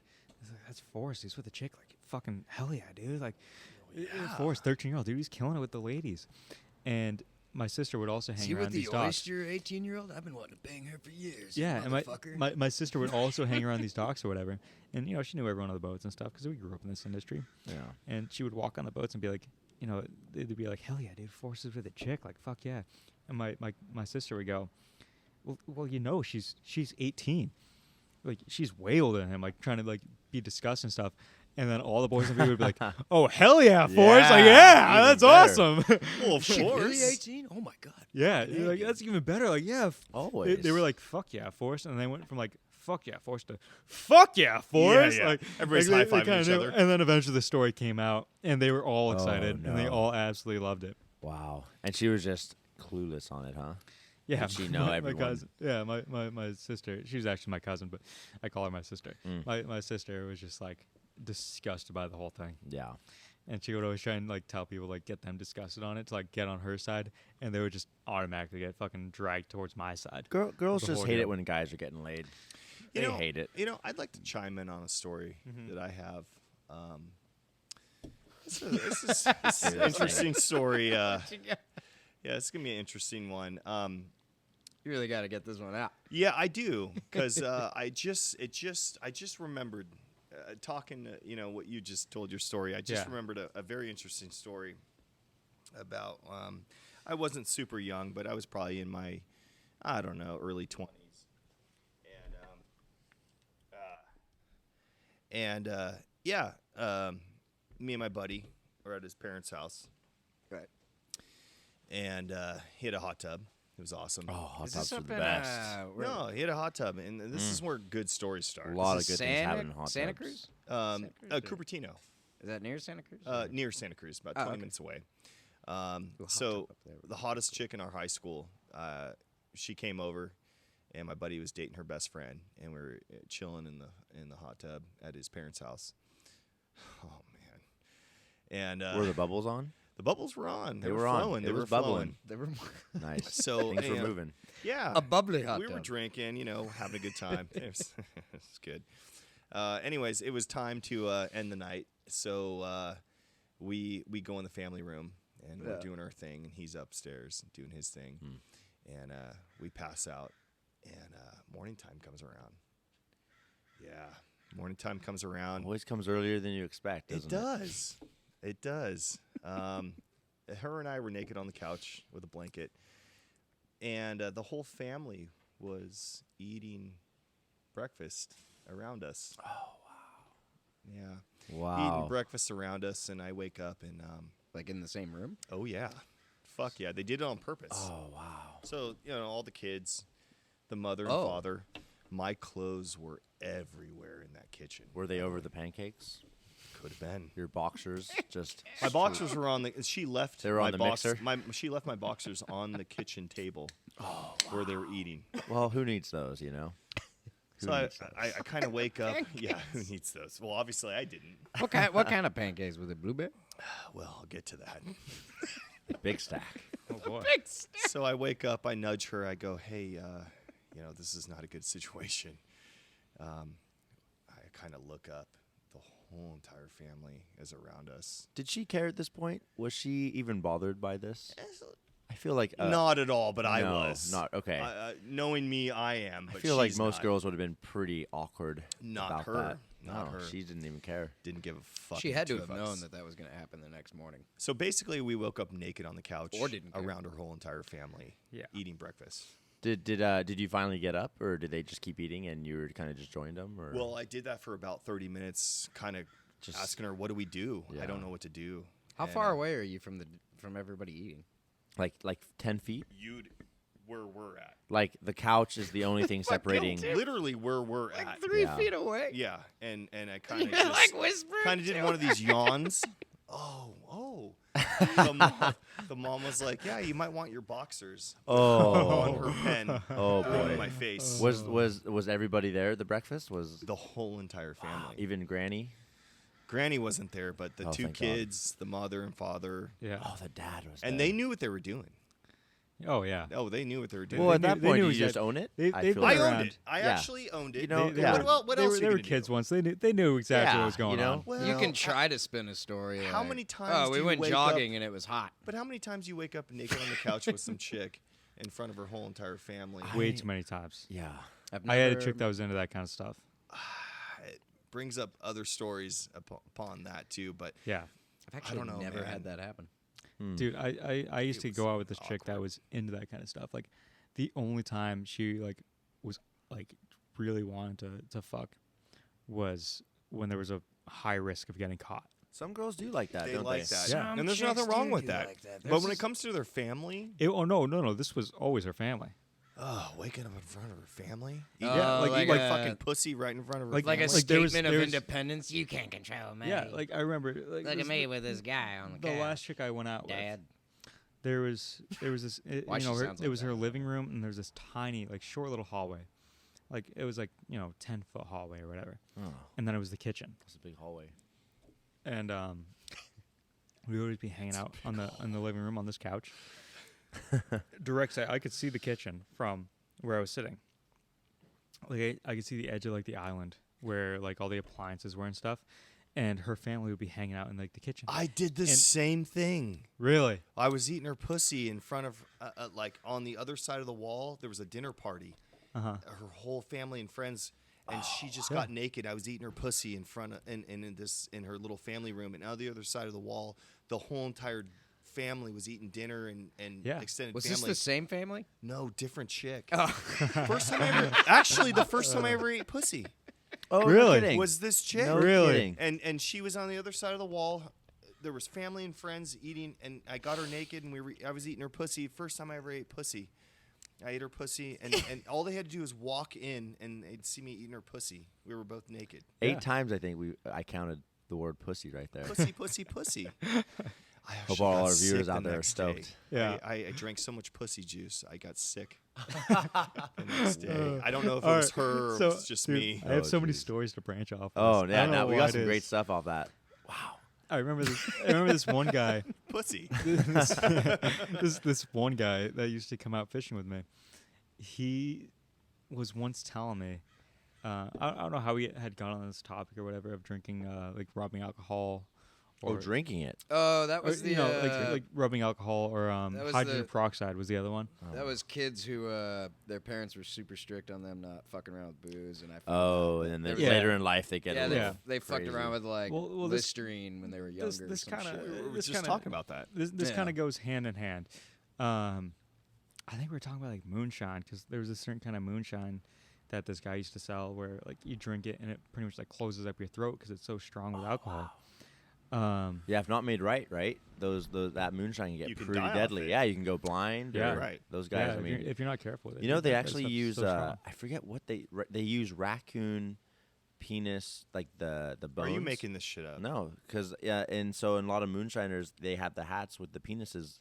that's Forrest. He's with a chick. Like, fucking hell yeah, dude. Like, Forrest, 13-year-old dude. He's killing it with the ladies. And my sister would also Is hang he around with these the docks. oyster 18-year-old? I've been wanting to bang her for years. Yeah, and motherfucker. my sister would also hang around these docks or whatever. And, she knew everyone on the boats and stuff because we grew up in this industry. Yeah. And she would walk on the boats and be like, they'd be like, hell yeah, dude, Forrest is with a chick. Like, fuck yeah. And my sister would go, well, she's 18. Like, she's way older than him, like, trying to, like, be discussed and stuff. And then all the boys and people would be like, oh, hell yeah, Forrest. Like, Yeah, yeah, even that's better. awesome. Well, of She course. really 18? Oh my god. Yeah, like, that's even better. Like, yeah. Always. They were like, fuck yeah, Forrest. And they went from like, fuck yeah, Forrest to fuck yeah, Forrest. yeah. Like, Everybody's like, they high-fiving kinda each knew. other. And then eventually the story came out and they were all Oh, excited and they no. all absolutely loved it. Wow. And she was just clueless on it, huh? Yeah. Did she know my everyone? cousin, yeah, my sister, she was actually my cousin, but I call her my sister. My sister was just like disgusted by the whole thing. Yeah. And she would always try and like tell people, like, get them disgusted on it to like get on her side, and they would just automatically get fucking dragged towards my side. Girls The just whole hate deal. it when guys are getting laid. They hate it. I'd like to chime in on a story that I have. This is an interesting story. Yeah, it's gonna be an interesting one. You really got to get this one out. Yeah, I do, because I just remembered talking to what you just told your story. I just Yeah. remembered a very interesting story about. I wasn't super young, but I was probably in my, I don't know, early 20s, me and my buddy were at his parents' house, Right. and he had a hot tub. It was awesome. Oh, hot Is tubs this are up the in, best. No, he had a hot tub, and this is where good stories start. A lot Is of this good things happen in hot Santa tubs. Cruz? Um, Santa Cruz or- Cupertino, Is that near Santa Cruz? near Santa Cruz, about Oh, 20 okay. minutes away. Ooh, hot So tub up there. the hottest chick in our high school, she came over, and my buddy was dating her best friend, and we were chilling in the hot tub at his parents' house. Oh man! And Were the bubbles on? the bubbles were on. They were were on. flowing. It They was were bubbling. flowing. They were Nice. So Things were and, moving. Yeah, a bubbly hot we tub. were drinking, having a good time. it was good. Anyways, it was time to end the night. So we go in the family room, and we're Yeah. doing our thing, and he's upstairs doing his thing. And we pass out, and morning time comes around. Yeah, morning time comes around. Always comes earlier than you expect, doesn't It does. It does. Her and I were naked on the couch with a blanket, and the whole family was eating breakfast around us. Oh, wow. Yeah. Wow. Eating breakfast around us, and I wake up, and Like in the same room? oh, yeah. fuck yeah. They did it on purpose. Oh wow. So, all the kids, the mother and Oh. father, my clothes were everywhere in that kitchen. Were they over the pancakes? Could have been. Your boxers just. My boxers were on the. She left. They were my on the box, mixer? She left my boxers on the kitchen table where they were eating. Well, who needs those? You know. Who So I needs those? kind of wake up. Yeah, who needs those? Well, obviously I didn't. What kind of pancakes was it? Blueberry? Well, I'll get to that. Big stack. Oh boy. So I wake up. I nudge her. I go, "Hey, this is not a good situation." I kind of look up. The whole entire family is around us. Did she care at this point? Was she even bothered by this? I feel like Not at all, but I no, was. not okay. Knowing me, I am. I But feel like she's most not. girls would have been pretty awkward. Not about her. That. Not no, her. she didn't even care. Didn't give a fuck. She had to two have of known us. that was going to happen the next morning. So basically, we woke up naked on the couch Or didn't care. around her whole entire family, Yeah. eating breakfast. Did you finally get up, or did they just keep eating and you were kind of just joined them? Or Well, I did that for about 30 minutes, kind of Just- asking her, "What do we do? I Yeah. don't know what to do." How And, far away are you from everybody eating? like 10 feet. Where we're at? Like the couch is the only thing separating. Literally where we're at. 3 Yeah. feet away. Yeah, and I kind of You're just like whispering. kind of did to one of these yawns. Oh. The mom was like, "Yeah, you might want your boxers." Oh. On her pen. Oh in boy. my face. Was everybody there at the breakfast? Was The whole entire family. even Granny? Granny wasn't there, but the Oh, two thank God. kids, the mother and father, Yeah. Oh, the dad was. and there. they knew what they were doing. Oh yeah. Oh, they knew what they were doing. Well, at They that knew- they point, knew do you just exact- own it? they- I they've feel been I like- around. owned it. I Yeah. actually owned it. You know, They yeah. were- What they else were, are they you were gonna do? kids once. They knew exactly Yeah, what was going you know? on. Well, You can try to spin a story. How like, many times Oh, do we you went wake jogging up, and it was hot. But how many times you wake up naked on the couch with some chick in front of her whole entire family? Way too many times. Yeah. I've I had a never- chick that was into that kind of stuff. It brings up other stories upon that too, but Yeah. I've actually know, never man. had that happen. Dude, I used It to was go out with this chick that awkward. was into that kind of stuff. Like, the only time she was really wanted to fuck was when there was a high risk of getting caught. Some girls do like that, they don't like they? that. Yeah. And there's nothing wrong with that. But when it There's- comes to their family, Oh no! This was always her family. waking up in front of her family, Yeah, like- like, like fucking pussy right in front of her like- family. Like a Like, there was- statement there of was- independence. You can't control me. Yeah, like I remember. Like, Look this- at me with this guy on the the couch. last chick I went out Dad. with. There was this. Why she sounds it like was that? her living room, and there's this tiny, short little hallway. Like it was 10-foot hallway or whatever. Oh, And then it was the kitchen. that's a big hallway. And we would always be hanging out in the living room on this couch. Direct sight, I could see the kitchen from where I was sitting. Like I could see the edge of the island where all the appliances were and stuff. And her family would be hanging out in the kitchen. I did the And- same thing. Really? I was eating her pussy in front of, on the other side of the wall. There was a dinner party. Uh-huh. Her whole family and friends, and she just got naked. I was eating her pussy in front of, in her little family room, and on the other side of the wall, the whole entire family was eating dinner and Yeah. extended Was family. this the same family? No, different chick. Oh. First time I ever, actually, the first time I ever ate pussy Oh, Really? No kidding. was this chick. No Really? kidding. And she was on the other side of the wall. There was family and friends eating, and I got her naked, and I was eating her pussy. First time I ever ate pussy. I ate her pussy, and all they had to do was walk in, and they'd see me eating her pussy. We were both naked. 8 Yeah. times I think I counted the word pussy right there. Pussy, pussy, pussy. I Hope actually all got our sick viewers the out there are next day. stoked. Yeah. I drank so much pussy juice, I got sick the next day. I don't know if it All was right, her or so, it was just dude, me. I have Oh, so many geez. stories to branch off. Oh, this. I yeah, don't know we why got it some great is. stuff off that. I remember this one guy. Pussy. this one guy that used to come out fishing with me. He was once telling me, I don't know how he had gone on this topic or whatever of drinking, rubbing alcohol, Oh, drinking it. Oh, that or, was the like rubbing alcohol or that was hydrogen the- peroxide was the other one. that was kids who their parents were super strict on them not fucking around with booze, and I found Oh, out and then that Yeah. later in life they get yeah, a they, little Yeah. they fucked crazy. around with Well, this- Listerine when they were younger. or This some kind shit. We were this just kinda talking about that. this Yeah. kind of goes hand in hand. I think we were talking about moonshine because there was a certain kind of moonshine that this guy used to sell where you drink it and it pretty much closes up your throat because it's so strong with alcohol. Yeah, if not made right, those that moonshine can You get can pretty die off deadly. it. Yeah, you can go blind. Yeah. or Right. Those guys. yeah, I mean, if you're not careful with it. you know, they that actually stuff's use so strong. I forget what they use raccoon penis, like the bones. Are you making this shit up? No, because and so in a lot of moonshiners they have the hats with the penises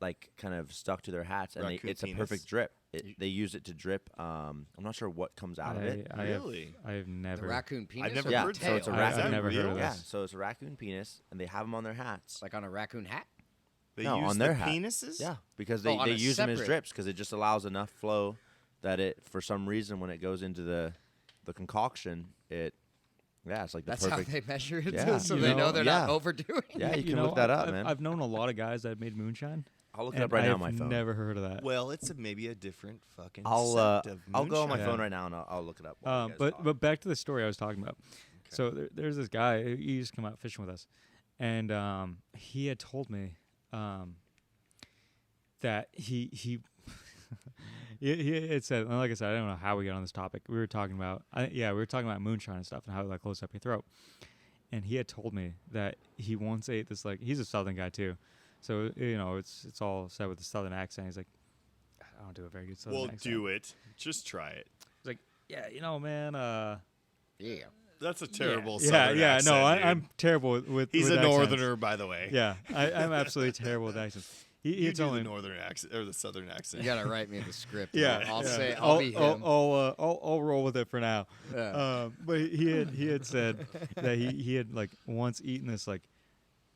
like kind of stuck to their hats, and Raccoon it's a penis? perfect drip. They use it to drip. I'm not sure what comes out of it. Really? I have The never. raccoon penis. never or Yeah, the heard so tail? it's a I- raccoon. I've never heard of real? this. Yeah, so it's a raccoon penis, and they have them on their hats. Like on a raccoon hat. They No, use on the their hat. penises? Yeah, because Oh, on they a use them as separate- drips because it just allows enough flow that it, for some reason, when it goes into the concoction, it's like the That's perfect. how they measure it, Yeah. so You they know, know they're not yeah. overdoing it. Yeah, you can know, look that up, I've, man. I've known a lot of guys that made moonshine. I'll look it and up right now I've on my phone. Never heard of that. Well, it's maybe a different fucking I'll sect of I'll go on my moonshine. phone right now and I'll look it up. while you guys talk. But back to the story I was talking about. So there's this guy. He used to come out fishing with us, and he had told me that he he had said, and like I said, I don't know how we got on this topic. We were talking about we were talking about moonshine and stuff and how that close up your throat. And he had told me that he once ate this, like, he's a Southern guy too, so it's all said with the Southern accent. He's like, I don't do a very good Southern Well, accent. do it. Just try it. He's like, yeah, man. Yeah. That's a terrible Yeah, Southern yeah. accent, No, dude. I'm terrible with. He's with a accents. northerner, by the way. Yeah, I'm absolutely terrible with accents. He You do told the me. northern accent or the southern accent. You gotta write me the script. Yeah, I'll yeah. say I'll be him. I'll roll with it for now. Yeah. But he had said that he had like once eaten this like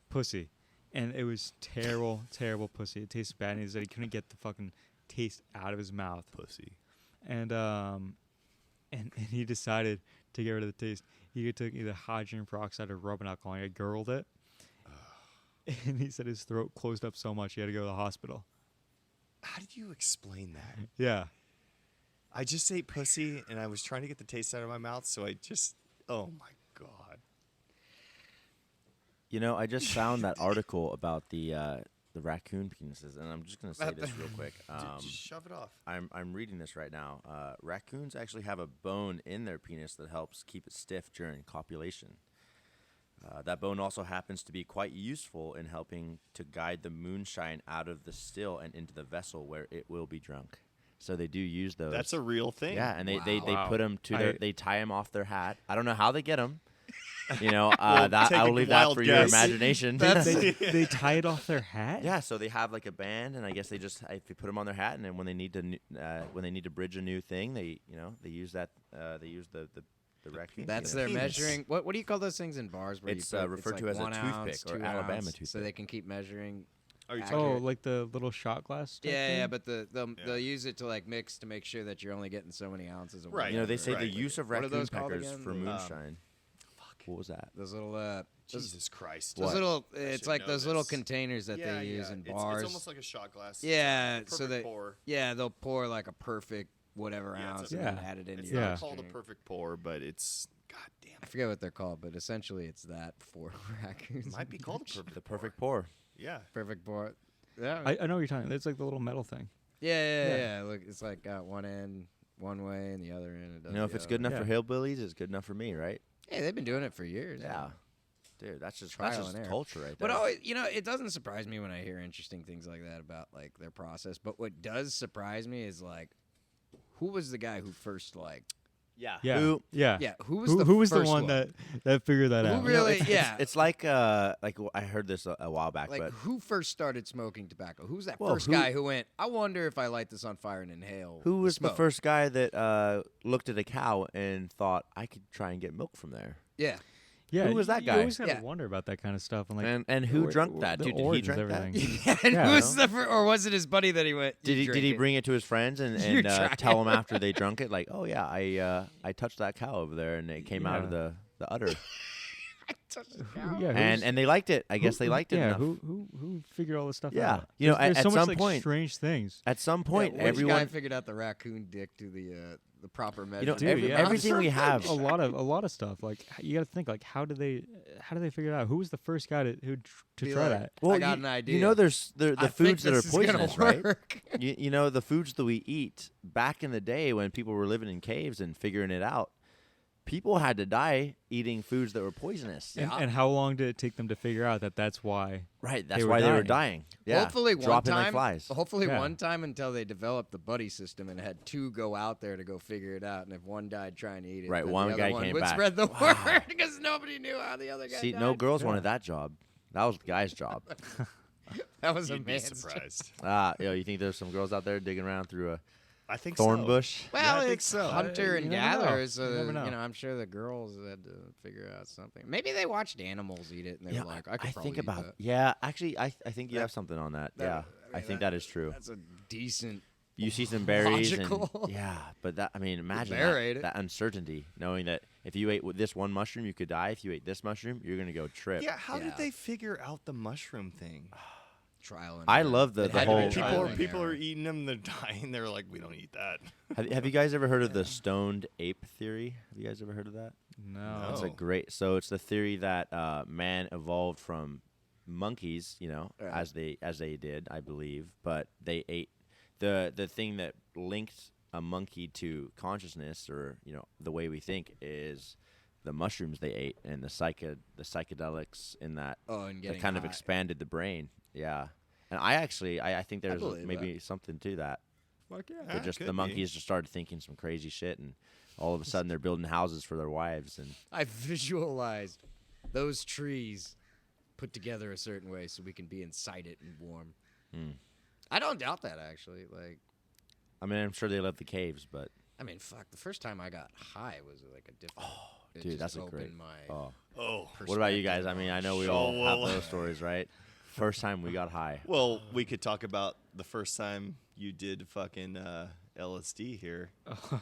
pussy, and it was terrible pussy. It tasted bad, and he said he couldn't get the fucking taste out of his mouth. Pussy. And he decided to get rid of the taste. He took either hydrogen peroxide or rubbing alcohol, and he gurgled it. And he said his throat closed up so much he had to go to the hospital. How did you explain that? Yeah. I just ate pussy and I was trying to get the taste out of my mouth, so I just. Oh my god. You know, I just found that article about the raccoon penises, and I'm just gonna say this real quick. Just shove it off. I'm reading this right now. Raccoons actually have a bone in their penis that helps keep it stiff during copulation. That bone also happens to be quite useful in helping to guide the moonshine out of the still and into the vessel where it will be drunk. So they do use those. That's a real thing. Yeah, and they Wow. put them to their. They tie them off their hat. I don't know how they get them. You know, Well, that take I'll a leave that wild for your guess. imagination. they tie it off their hat? Yeah, so they have like a band, and I guess they just if they put them on their hat, and then when they need to bridge a new thing, they use that they use the raccoon. That's penis. their Penis. measuring. What do you call those things in bars? Where It's, you put, referred it's to like as a 1 ounce, toothpick or 2 Alabama ounce, so toothpick. they can keep measuring. Are you Accurate. Oh, like the little shot glass? type Yeah, thing? but they'll Yeah. use it to like mix to make sure that you're only getting so many ounces of. Right. You know, they say Right. the use of What are raccoon those called peckers again? for moonshine. What was that? Those little Jesus Christ. those little. I It's should like know those little this. containers that they use in bars. It's almost like a shot glass. Yeah, It's a so perfect they pour. they'll pour like a perfect whatever Yeah, it's ounce a- and then Yeah. add it into It's your Yeah. not called a drink. perfect pour, but it's goddamn. I forget what they're called, but essentially it's that for raccoons. It might be called a perfect. The perfect pour. Yeah. perfect pour. Yeah. I know what you're talking. It's like the little metal thing. yeah. Look, it's like got one end one way and the other end. It does You know, if the it's good other. enough for hillbillies, it's good enough for me, right? Hey, they've been doing it for years. Yeah. Dude, that's just Trial and error. culture right there. But always, it doesn't surprise me when I hear interesting things like that about like their process. But what does surprise me is like, who was the guy who first like, yeah. Yeah. Who, Yeah. yeah, who was Who was the first one that figured that Who out? really- it's, yeah. It's like I heard this a while back, like but who first started smoking tobacco? Who's that Well, first who- guy who went? I wonder if I light this on fire and inhale. who was the smoke. first guy that looked at a cow and thought I could try and get milk from there? Yeah, Yeah. Who was that You guy? always gotta Yeah. wonder about that kind of stuff. And like, and who where- drunk that? the Dude, did he origins, drink that? everything. yeah. And Yeah. who was the or was it his buddy that he went? Did he drink it." bring it to his friends and, You and try tell it. them after they drunk it like, oh yeah, I touched that cow over there and it came out of Yeah. the udder Yeah. and they liked it. I guess they liked it Yeah. enough. Who figured all this stuff Yeah. out? You know, There's at so much, some like, point- strange things. At some point, Yeah, which guy everyone, figured out the raccoon dick to the proper measure. you know, Dude, yeah. everything we have. a lot of stuff. Like you got to think like how did they figure it out? Who was the first guy to Be try like, that? Well, I got you, an idea. You know, there's the I think foods that are this is gonna poisonous, right? work. You know, the foods that we eat back in the day when people were living in caves and figuring it out. people had to die eating foods that were poisonous. And how long did it take them to figure out that that's why? Right, that's They were why they were dying. dying. Yeah, Hopefully one dropping time. like flies. Hopefully Yeah. one time until they developed the buddy system and had two go out there to go figure it out. And if one died trying to eat it, Right, then one the other guy one came would back. spread the Wow. word because nobody knew how the other guy See, died. no girls Yeah. wanted that job. That was the guy's job. That was a You'd be man's job. surprised. You think there's some girls out there digging around through a I think thorn so. bush? Yeah, Well, I think it's so. hunter You and never know. gatherer, so You never know. I'm sure the girls had to figure out something. Maybe they watched animals eat it and they were like, I could probably think eat about. that. Yeah, actually, I think you That- have something on that. that- Yeah, I I mean, think that- that is true. That's a decent. You see some berries, logical. and yeah, but that I mean, imagine bear ate it. that uncertainty, knowing that if you ate this one mushroom, you could die. If you ate this mushroom, you're gonna go trip. Yeah, how Yeah. did they figure out the mushroom thing? Trial and I error. love the It had to be whole- trial People and people error. are eating them, they're dying. They're like, we don't eat that. Have you guys ever heard of the stoned ape theory? Have you guys ever heard of that? No. It's No. a great. So it's the theory that man evolved from monkeys, Right. as they did, I believe, but they ate the thing that linked a monkey to consciousness, or the way we think, is the mushrooms they ate and the psychedelics in that And that getting kind of high. expanded the brain. Yeah, and I think there's believe maybe something to that. Fuck yeah. That just could the be. monkeys just started thinking some crazy shit, and all of a sudden they're building houses for their wives, and I visualized those trees put together a certain way so we can be inside it and warm. Hmm. I don't doubt that actually. Like, I mean, I'm sure they love the caves, but I mean, fuck. The first time I got high was like a different. it dude, just that's a opened great. my Oh, Oh. what about you guys? perspective I mean, on I know we Oh, all have well. those stories, right? First time we got high. Well, we could talk about the first time you did fucking LSD here.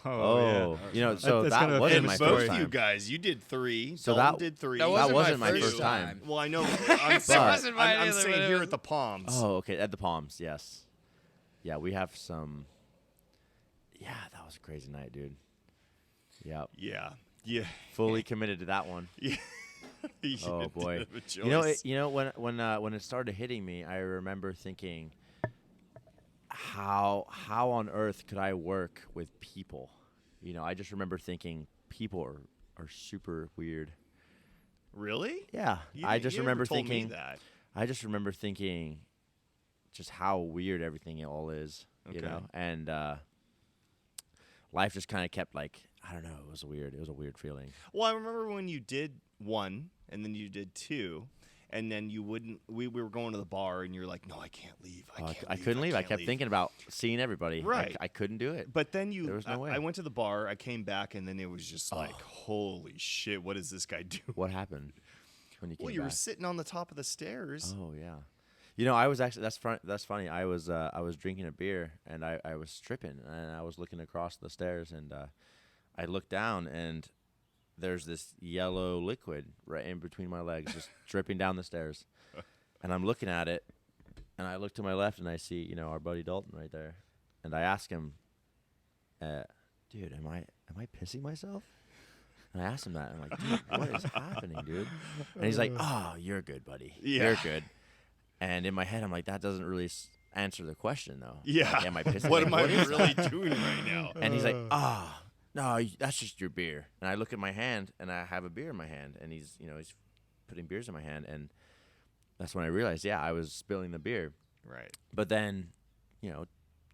Oh, so That's that kind of a wasn't famous my story. first Both you time. guys, you did 3. So Dalton that- did 3. That wasn't wasn't my my first time. Well, I know. I'm That sorry. wasn't mine I'm either, saying but it here was- at the Palms. Oh, okay, at the Palms, yes. Yeah, we have some. Yeah, that was a crazy night, dude. Yep, Yeah. Yeah. fully committed to that one. Yeah. You Oh did boy, have a you choice. know when it started hitting me, I remember thinking, how on earth could I work with people? I just remember thinking people are super weird. Really? Yeah, You- I just you never remember told me thinking. that. I just remember thinking, just how weird everything all is. Okay. And life just kind of kept like, I don't know. It was weird. It was a weird feeling. Well, I remember when you did 1 and then you did 2 and then you wouldn't. We were going to the bar and you're like, no, I can't leave. I couldn't leave. I can't kept leave." thinking about seeing everybody. Right. I couldn't do it. But then you, There was no way. I went to the bar. I came back and then it was just like, holy shit, what is this guy doing? What happened when you came Well, you were back? sitting on the top of the stairs. Oh yeah. I was actually that's funny. I was drinking a beer and I was stripping and I was looking across the stairs and I looked down and there's this yellow liquid right in between my legs just dripping down the stairs. And I'm looking at it and I look to my left and I see, our buddy Dalton right there. And I ask him, dude, am I pissing myself? And I asked him that. I'm like, dude, what is happening, dude? And he's like, oh, you're good, buddy. Yeah. You're good. And in my head, I'm like, that doesn't really answer the question, though. Yeah. Like, am I pissing? What Like, am I is really that? doing right now? And he's like, no, that's just your beer. And I look at my hand, and I have a beer in my hand, and he's putting beers in my hand, and that's when I realized, I was spilling the beer. Right. But then,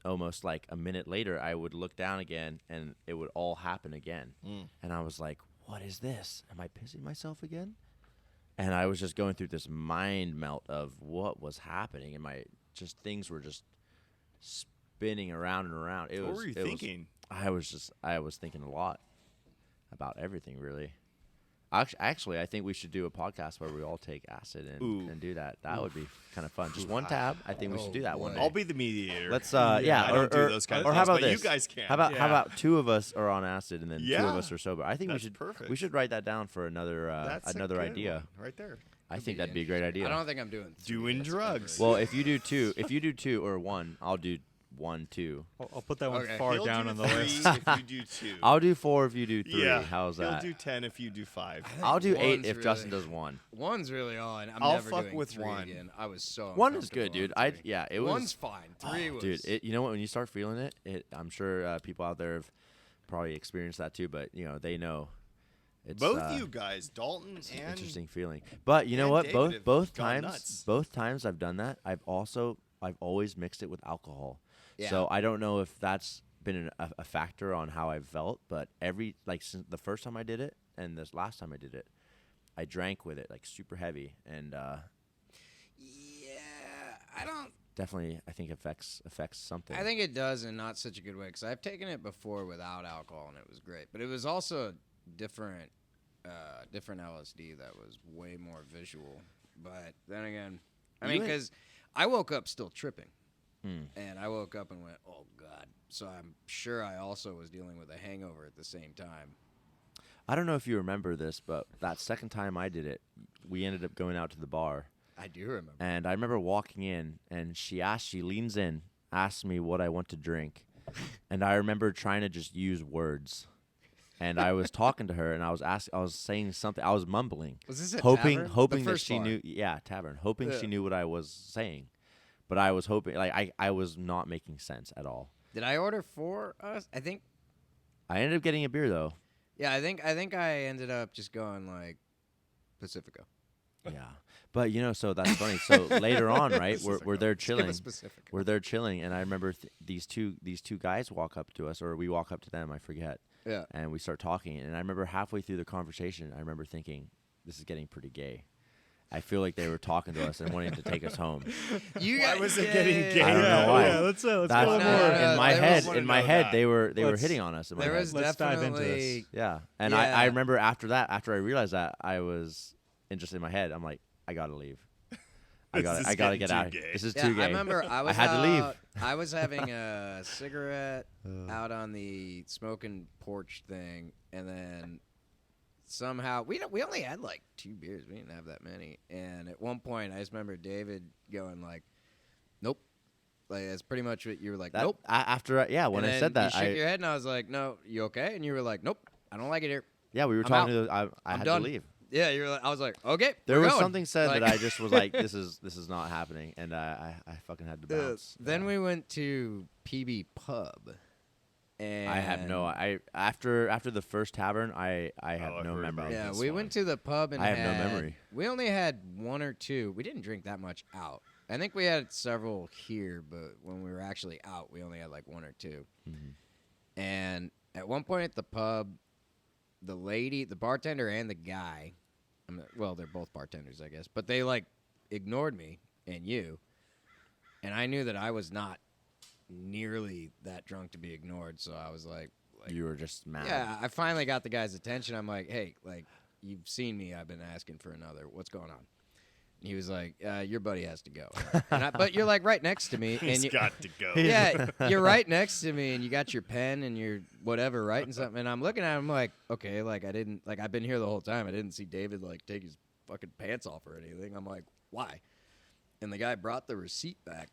almost like a minute later, I would look down again, and it would all happen again. And I was like, what is this? Am I pissing myself again? And I was just going through this mind melt of what was happening, and things were just spinning around and around. What were you thinking? I was thinking a lot about everything, really. Actually, I think we should do a podcast where we all take acid and do that. That would be kind of fun. Just one tab. I think we should do that one boy. day. I'll be the mediator. Let's I don't do or those kind of or things, how about but this? you guys can. How about Yeah. two of us are on acid and then two Yeah. of us are sober? I think That's we should perfect. we should write that down for another That's a another good idea. one right there. I think that'd be a great idea. I don't think I'm doing three. Doing That's drugs. different. Well, if you do two or one, I'll do 1, 2. I'll put that one Okay. far He'll down do on the 3 list. if you do 2. I'll do 4 if you do 3. Yeah. How's He'll that? do 10 if you do 5. I'll do 8 one's if Justin really- does 1. One's really all, and I'm I'll never fuck doing with 3 one. again. I was so 1 is good, uncomfortable dude. on 3. It was. One's fine. 3 was. Dude, you know what? When you start feeling it, I'm sure people out there have probably experienced that too. But they know It's Both you guys, Dalton it's an and interesting feeling. But you know and what? David have Both gone times, nuts. both times I've done that. I've always mixed it with alcohol. Yeah. So I don't know if that's been a factor on how I've felt. But since the first time I did it and this last time I did it, I drank with it like super heavy, and I don't. definitely I think affects something. I think it does in not such a good way because I've taken it before without alcohol and it was great, but it was also different LSD that was way more visual. But then again, I mean, because I woke up still tripping, and I woke up and went, "Oh God!" So I'm sure I also was dealing with a hangover at the same time. I don't know if you remember this, but that second time I did it, we ended up going out to the bar. I do remember. And I remember walking in, and she leans in, asks me what I want to drink. And I remember trying to just use words. And I was talking to her, and I was saying something. I was mumbling. Was this at hoping Tavern? hoping The that first she bar? knew. Yeah, Tavern. Hoping Yeah. she knew what I was saying. But I was hoping, like, I was not making sense at all. Did I order for us? I think. I ended up getting a beer, though. Yeah, I think I ended up just going like Pacifico. Yeah. But, so that's funny. So later on, right, we're there Just give chilling. us Pacifico. We're there chilling, and I remember these two guys walk up to us, or we walk up to them, I forget. Yeah. And we start talking, and I remember halfway through the conversation, I remember thinking, this is getting pretty gay. I feel like they were talking to us and wanting to take us home. Why was it getting gay? I don't know why. Yeah, let's That's go no, more. no, in my there head. was- In my head, they were Let's- hitting on us. In my There head. was Let's dive into definitely. this. Yeah, and Yeah. I remember after I realized that, I was just in my head. I'm like, I gotta leave. I This is gotta getting get too out. gay. This is Yeah, too gay. I remember I was had to leave. I was having a cigarette out on the smoking porch thing, and then somehow we only had like 2 beers. We didn't have that many. And at one point, I just remember David going like, "Nope." Like that's pretty much what you were like. That- "Nope." After when And I then said that, you shook your head, and I was like, "No, you okay?" And you were like, "Nope, I don't like it here." yeah, we were I'm talking out. to. I I'm had done. to leave. Yeah, you were. Like, I was like, "Okay." There we're was going." something said Like- that I just was like, this is not happening, and I fucking had to bounce. Then Yeah. we went to PB Pub, and I have no. After the first tavern, I have I've no heard memory. about Yeah, this we one. went to the pub and I have no had- memory. We only had 1 or 2. We didn't drink that much out. I think we had several here, but when we were actually out, we only had like 1 or 2. Mhm. And at one point at the pub, the lady, the bartender, and the guy, well, they're both bartenders, I guess, but they like ignored me and you, and I knew that I was not nearly that drunk to be ignored, so I was like You were just mad. yeah, I finally got the guy's attention. I'm like, hey, like, you've seen me. I've been asking for another. What's going on? And he was like, your buddy has to go. But you're like right next to me. He's and got to go. yeah, you're right next to me, and you got your pen and your whatever writing something. And I'm looking at him like, okay, like I didn't, like I've been here the whole time. I didn't see David like take his fucking pants off or anything. I'm like, why? And the guy brought the receipt back,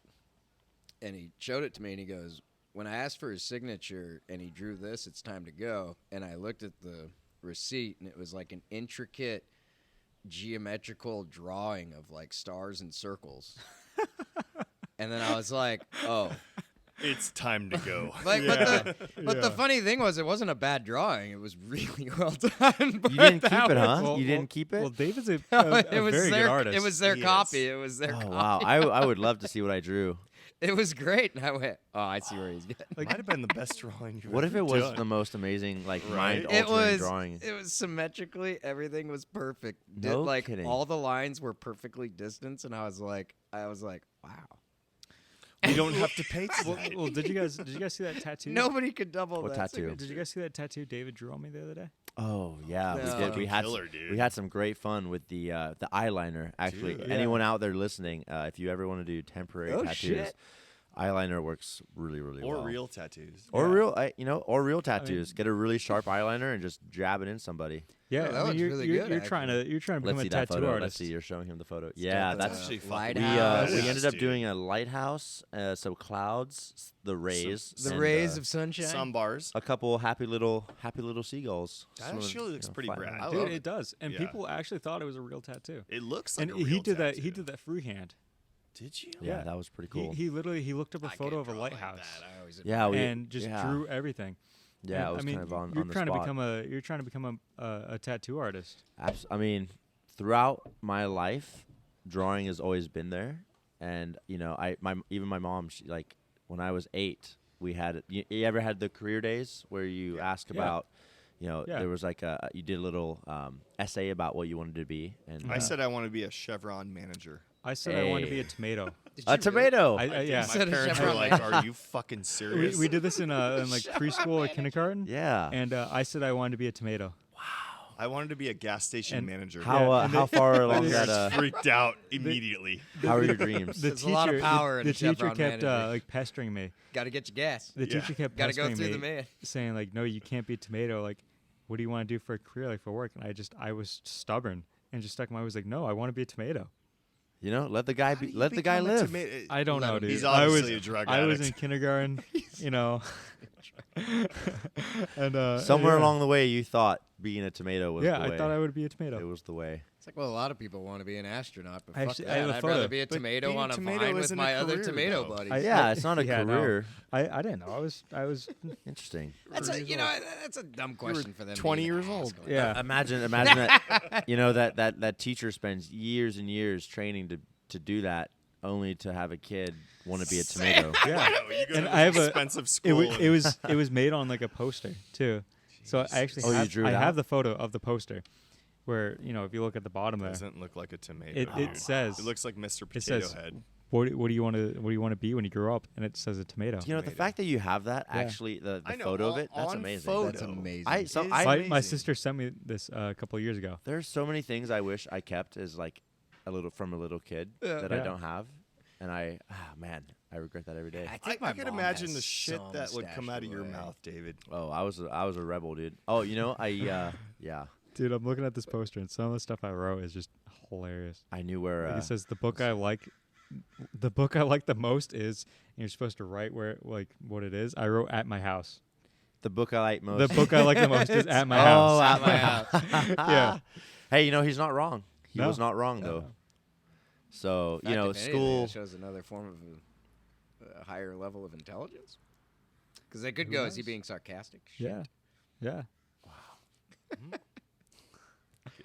and he showed it to me, and he goes, when I asked for his signature and he drew this, it's time to go. And I looked at the receipt, and it was like an intricate geometrical drawing of like stars and circles. And then I was like, oh. It's time to go. Like, Yeah. but the funny thing was, it wasn't a bad drawing. It was really well done. You didn't keep it, huh? You didn't keep it? Well, David's a It was very their, good artist. It was their He copy. is. It was their Oh copy. wow! I would love to see what I drew. It was great. And I went, oh, I see where he's getting. Might have been the best drawing you've What if ever it was done. the most amazing, like Right? mind-altering It was drawing? It was symmetrically. Everything was perfect. No like kidding. all the lines were perfectly distanced, and I was like, wow. We don't have to pay well, tonight. well, did you guys see that tattoo? Nobody could double What that. tattoo? Did you guys see that tattoo David drew on me the other day? Oh yeah, No. we did. We had Killer, some, dude. we had some great fun with the eyeliner. Actually, Dude. anyone out there listening, if you ever want to do temporary Oh, tattoos, shit. eyeliner works really Or well. real tattoos. Or Yeah. real, or real tattoos. Get a really sharp eyeliner and just jab it in somebody. Yeah, Oh, that I mean, looks you're, really you're, good, you're trying to become Let's a see that tattoo photo. artist. Let's see. You're showing him the photo. Yeah, That's that's. actually fucking lighthouse. We badass, ended up dude. doing a lighthouse, some clouds, the rays, The and, rays of sunshine. Some bars. a couple happy little seagulls. That swimming, actually looks pretty flying rad. around. I Dude, love it does, and Yeah. people actually thought it was a real tattoo. It looks like And a real he did that. tattoo. He did that freehand. Did you? Yeah, Yeah. that was pretty cool. He literally looked up a I photo can't of a draw like lighthouse that. I always Yeah, we and just yeah. drew everything. Yeah, And, it was I mean, kind of on you're the trying spot. you're trying to become a tattoo artist. I mean, throughout my life, drawing has always been there, and even my mom, she, like when I was 8, we had you ever had the career days where you ask Yeah. about, Yeah. there was like you did a little essay about what you wanted to be, and I said I want to be a Chevron manager. I said I wanted to be Hey. a tomato. Did a you really? tomato. Yeah. My said a parents were Chevron like, "Are you fucking serious?" We did this in like preschool or kindergarten. Yeah. And I said I wanted to be a tomato. I wanted to be a gas station And manager. How Yeah, and how far along My that? parents freaked out immediately. How are your dreams? The There's a lot of power in the a teacher Chevron kept manager. like pestering me. Got to get your gas. The Yeah. teacher kept Got to go pestering through me, the man. saying like, "No, you can't be a tomato. Like, what do you want to do for a career, like for work?" And I was stubborn and just stuck my. I was like, "No, I want to be a tomato." Let the guy let the guy live. I don't know, him dude. He's I obviously was a drug I was addict. in kindergarten, and Somewhere yeah. along the way, you thought being a tomato was Yeah, the way. I thought I would be a tomato. It was the way. It's like, well, a lot of people want to be an astronaut, but Actually, fuck I have that. a I'd photo. rather be a But tomato being on a a tomato vine with isn't a my other career, tomato though. buddies. Yeah, it's not a Yeah, no. career. I didn't know. I was Interesting. That's a that's a dumb question for them. to 20 even years old. ask. yeah. Imagine that, that teacher spends years and years training to do that, only to have a kid want to be a tomato. Yeah. You go And to I this have a- expensive It, school. it was made on like a poster too. So I actually Oh, you have, drew it I have out? the photo of the poster where, if you look at the bottom there, doesn't look like a tomato. it dude. says It looks like Mr. it Potato says Head. what do you want to be when you grow up, and it says a tomato. The Tomato. fact that you have that, Yeah. actually, the I know, photo of it, that's on amazing. photo. That's amazing. Is my amazing. sister sent me this a couple of years ago. There's so many things I wish I kept as like a little kid that I Yeah. don't have, and man, I regret that every day. I could imagine the shit that would come out of your mouth, David. Oh, I was a rebel, dude. Oh, yeah, Dude, I'm looking at this poster, and some of the stuff I wrote is just hilarious. I knew where. Like it says the book I like the most is, and you're supposed to write what it is. I wrote at my house. the book I like most. The book I like the most is at my Oh, house. at my house. Yeah. Hey, he's not wrong. He No. was not wrong though. So Fact, if anything, school. it shows another form of a higher level of intelligence. Because they could Who go, is he knows? being sarcastic? Yeah. Yeah.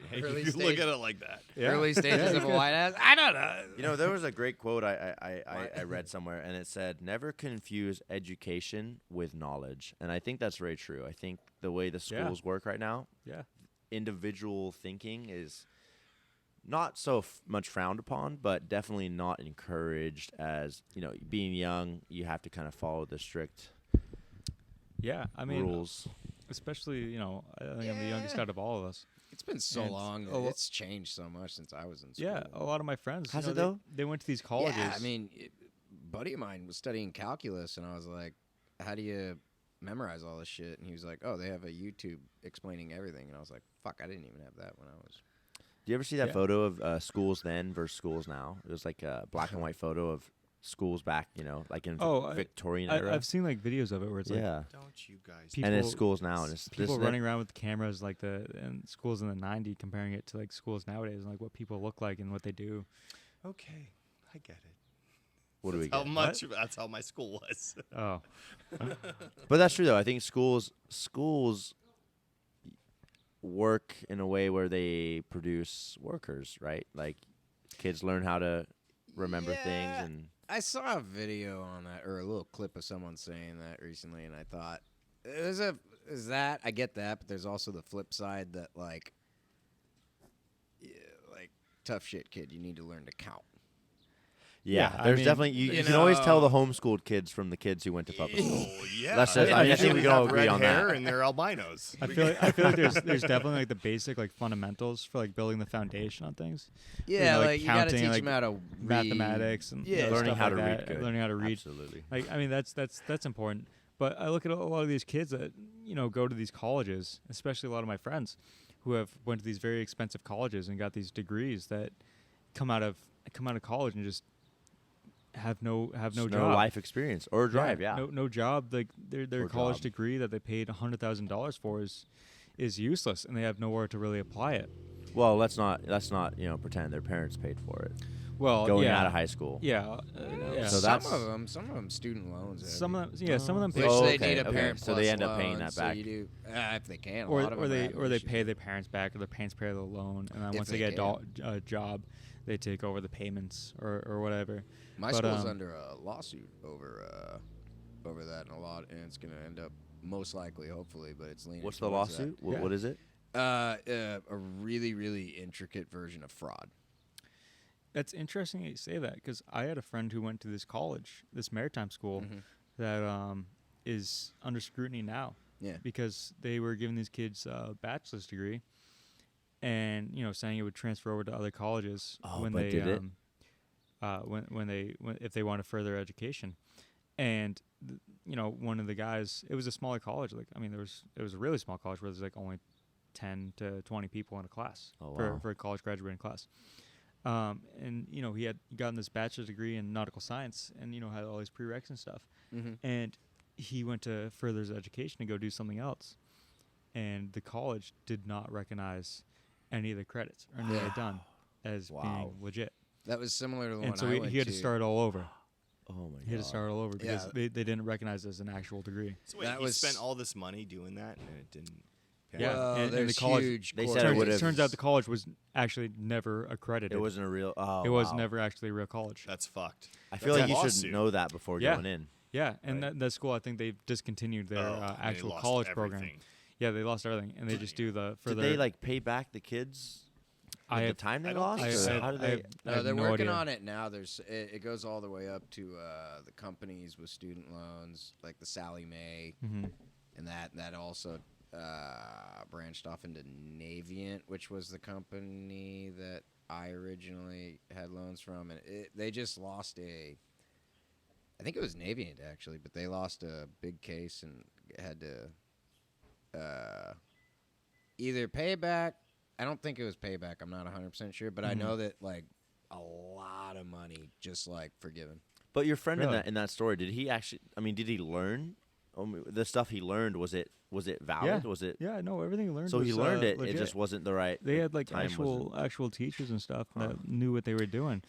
Hey, Early you look stage- at it like that. Yeah. Early stages Yeah, of a you white ass? I don't know. There was a great quote I read somewhere, and it said, "Never confuse education with knowledge." And I think that's very true. I think the way the Yeah. schools work right now, Yeah. individual thinking is not so much frowned upon, but definitely not encouraged. As being young, you have to kind of follow the strict Yeah. I mean, rules. especially, I think I'm the youngest out of all of us. It's been so And long. a lo- It's changed so much since I was in school. Yeah. A lot of my friends, Has it they, though? they went to these colleges. Yeah, I mean, buddy of mine was studying calculus, and I was like, how do you memorize all this shit? And he was like, oh, they have a YouTube explaining everything. And I was like, fuck, I didn't even have that when I was... Do you ever see that Yeah. photo of schools then versus schools now? It was like a black and white photo of schools back, like in Victorian era. I've seen like videos of it where it's like yeah, Don't you guys? People- and it's schools now, and it's people this, running around with cameras like and schools in the '90s, comparing it to like schools nowadays and like what people look like and what they do. Okay, I get it. What do we How get? much? That's how my school was. Oh, But that's true though. I think schools work in a way where they produce workers, right? Like kids learn how to remember things, Yeah. and I saw a video on that, or a little clip of someone saying that recently, and I thought, I get that, but there's also the flip side that, like tough shit, kid, you need to learn to count. yeah, I there's mean, definitely you you can always tell the know- homeschooled kids from the kids who went to public school. Oh yeah. That's just- I mean, I think we can all have agree red on hair that. and they're albinos. I feel like there's definitely like the basic like fundamentals for like building the foundation on things. Yeah, like, like you gotta counting, teach like, them how to read. Mathematics and Yeah. Learning stuff how like to read that, good. learning how to read. Absolutely. Like, I mean, that's important. But I look at a lot of these kids that go to these colleges, especially a lot of my friends who have went to these very expensive colleges and got these degrees that come out of college and just have no Just job, no life experience or drive. Yeah. no job. Like their Or college job. degree that they paid $100,000 for is useless, and they have nowhere to really apply it. Well, let's not pretend their parents paid for it. Well, going yeah. out of high school. Yeah. Yeah. So some that's- of them student loans. Some of them, some of them Which pay, Oh, they okay, need a okay. parent So plus they end up paying loan, that so back. you do, if they can. A or lot of them they have, they should pay do. their parents back, or their parents pay the loan, and then If once they they get a job, they take over the payments or whatever. My But, school's under a lawsuit over that, and it's going to end up most likely, hopefully, but it's leaning. What's the towards that. lawsuit? What is it? A really, really intricate version of fraud. That's interesting that you say that, because I had a friend who went to this college, this maritime school, that is under scrutiny now. Yeah. Because they were giving these kids a bachelor's degree, and saying it would transfer over to other colleges when but they did it? When if they want to further education. And one of the guys, it was a smaller college. Like, I mean, it was a really small college where there's like only 10 to 20 people in a class for a college graduating class. And he had gotten this bachelor's degree in nautical science, and had all these prereqs and stuff. And he went to further his education to go do something else, and the college did not recognize any of the credits or anything they'd done as being legit. That was similar to the And one so I went he had to start all over. Oh my god. He had to start all over because Yeah. they didn't recognize it as an actual degree. So wait, That he was- spent all this money doing that, and it didn't. pan Yeah, out? Well, and the there's college- huge. They court said it Turns, would've- turns out the college was actually never accredited. It wasn't a real. Oh, It was wow. never actually a real college. That's fucked. I feel That's like a you lawsuit. should know that before Yeah. going in. Yeah, and Right. that school, I think they've discontinued their Oh, they actual lost college program. everything. Yeah, they lost everything, and they just do the Did further. they like pay back the kids? I With the have- time they I don't lost? think or so. How did I they? have- I have they're no working idea. on it now. It goes all the way up to the companies with student loans, like the Sally Mae, Mhm. and that also branched off into Navient, which was the company that I originally had loans from, and they just lost I think it was Navient actually, but they lost a big case and had to either pay back. I don't think it was payback. I'm not 100% sure, but I know that like a lot of money just like forgiven. But your friend Really? in that story, did he actually? I mean, did he learn? The stuff he learned, was it valid? Yeah. Was it? Yeah, no, everything he learned. So was, he learned it. legit. It just wasn't the right. They had like time actual teachers and stuff that knew what they were doing,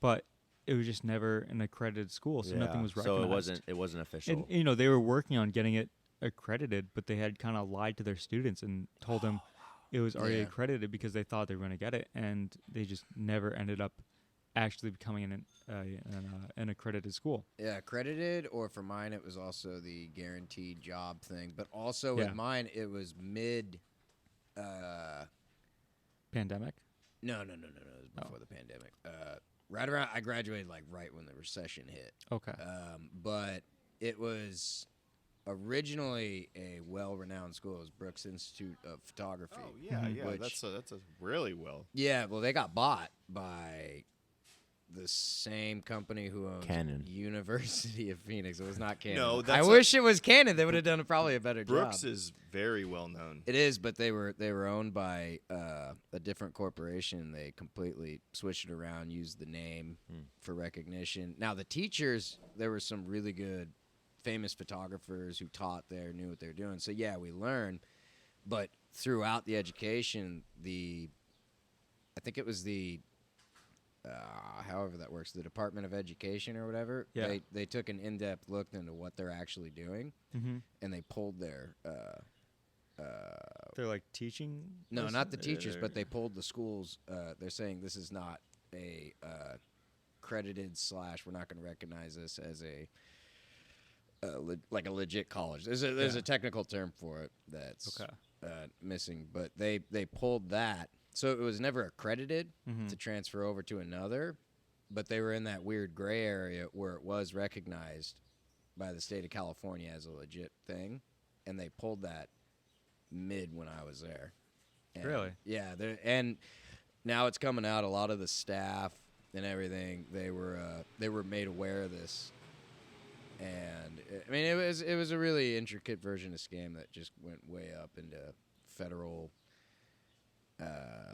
but it was just never an accredited school, so nothing was recognized. So it wasn't official. And they were working on getting it accredited, but they had kind of lied to their students and told them it was already Yeah. accredited because they thought they were going to get it, and they just never ended up actually becoming an accredited school. Yeah, accredited, or for mine it was also the guaranteed job thing. But also Yeah. with mine it was mid. Pandemic. No, it was before the pandemic. Right around, I graduated like right when the recession hit. Okay. But it was originally a well-renowned school. It was Brooks Institute of Photography. Oh yeah, Mhm. yeah. Which- That's a really well. Yeah, well, they got bought by the same company who owns Canon. University of Phoenix. It was not Canon. No, I that's wish it was Canon. They would have done probably a better Brooks job. is very well known. It is, but they were owned by a different corporation. They completely switched it around, used the name for recognition. Now the teachers, there were some really good, famous photographers who taught there, knew what they were doing. So yeah, we learned, but throughout the education, I think it was the however that works, the Department of Education or whatever. Yeah. They took an in-depth look into what they're actually doing, Mm-hmm. and they pulled their. They're like teaching. No, this- not the teachers, or- but they pulled the schools. They're saying this is not a credited / we're not going to recognize this as like a legit college. There's a technical term for it that's Okay. missing, but they pulled that, so it was never accredited Mhm. to transfer over to another, but they were in that weird gray area where it was recognized by the state of California as a legit thing, and they pulled that mid when I was there. And Really? Yeah, and now it's coming out. A lot of the staff and everything, they were made aware of this, and I mean it was a really intricate version of scam that just went way up into federal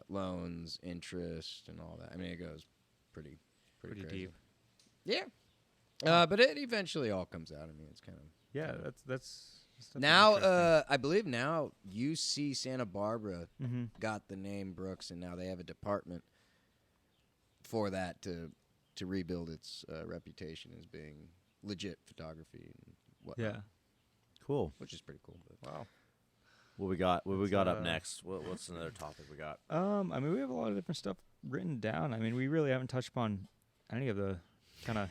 loans, interest, and all that. I mean it goes pretty Pretty crazy. deep. Yeah, but it eventually all comes out. I mean it's kind of Yeah, that's definitely now. interesting. I believe now UC Santa Barbara Mhm. got the name Brooks, and now they have a department for that to to rebuild its reputation as being legit photography and whatnot. Yeah. Cool. Which is pretty cool. But Wow. What we got? What we It's, got up next? What's another topic we got? I mean, we have a lot of different stuff written down. I mean, we really haven't touched upon any of the kind of.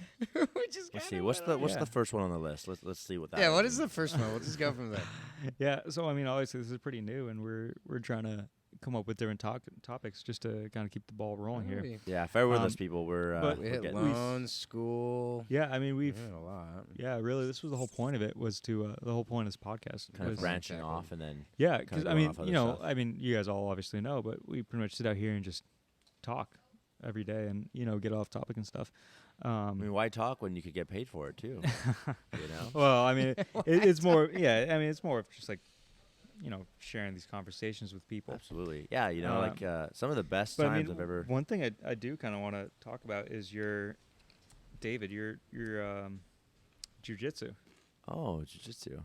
Let's see. What's the first one on the list? Let's see what that. yeah, what is the first one? We'll just go from there. Yeah. So I mean, obviously this is pretty new, and we're trying to come up with different topics just to kind of keep the ball rolling here. Yeah, if I were those people, we're but We we're hit getting loans, school. Yeah, I mean We we've. hit a lot. Yeah, really, this was the whole point of it. Was to the whole point of this podcast. kind of was- branching Exactly. off, and then Yeah, kinda because I going mean, off other you know, stuff. I mean, you guys all obviously know, but we pretty much sit out here and just talk every day, and get off topic and stuff. I mean, why talk when you could get paid for it too? You know. Well, I mean, it's more. Yeah, I mean, it's more of just like, sharing these conversations with people. Absolutely. Yeah, like some of the best But I times mean, I've ever. one thing I do kind of want to talk about is your jiu-jitsu. Oh, jiu-jitsu.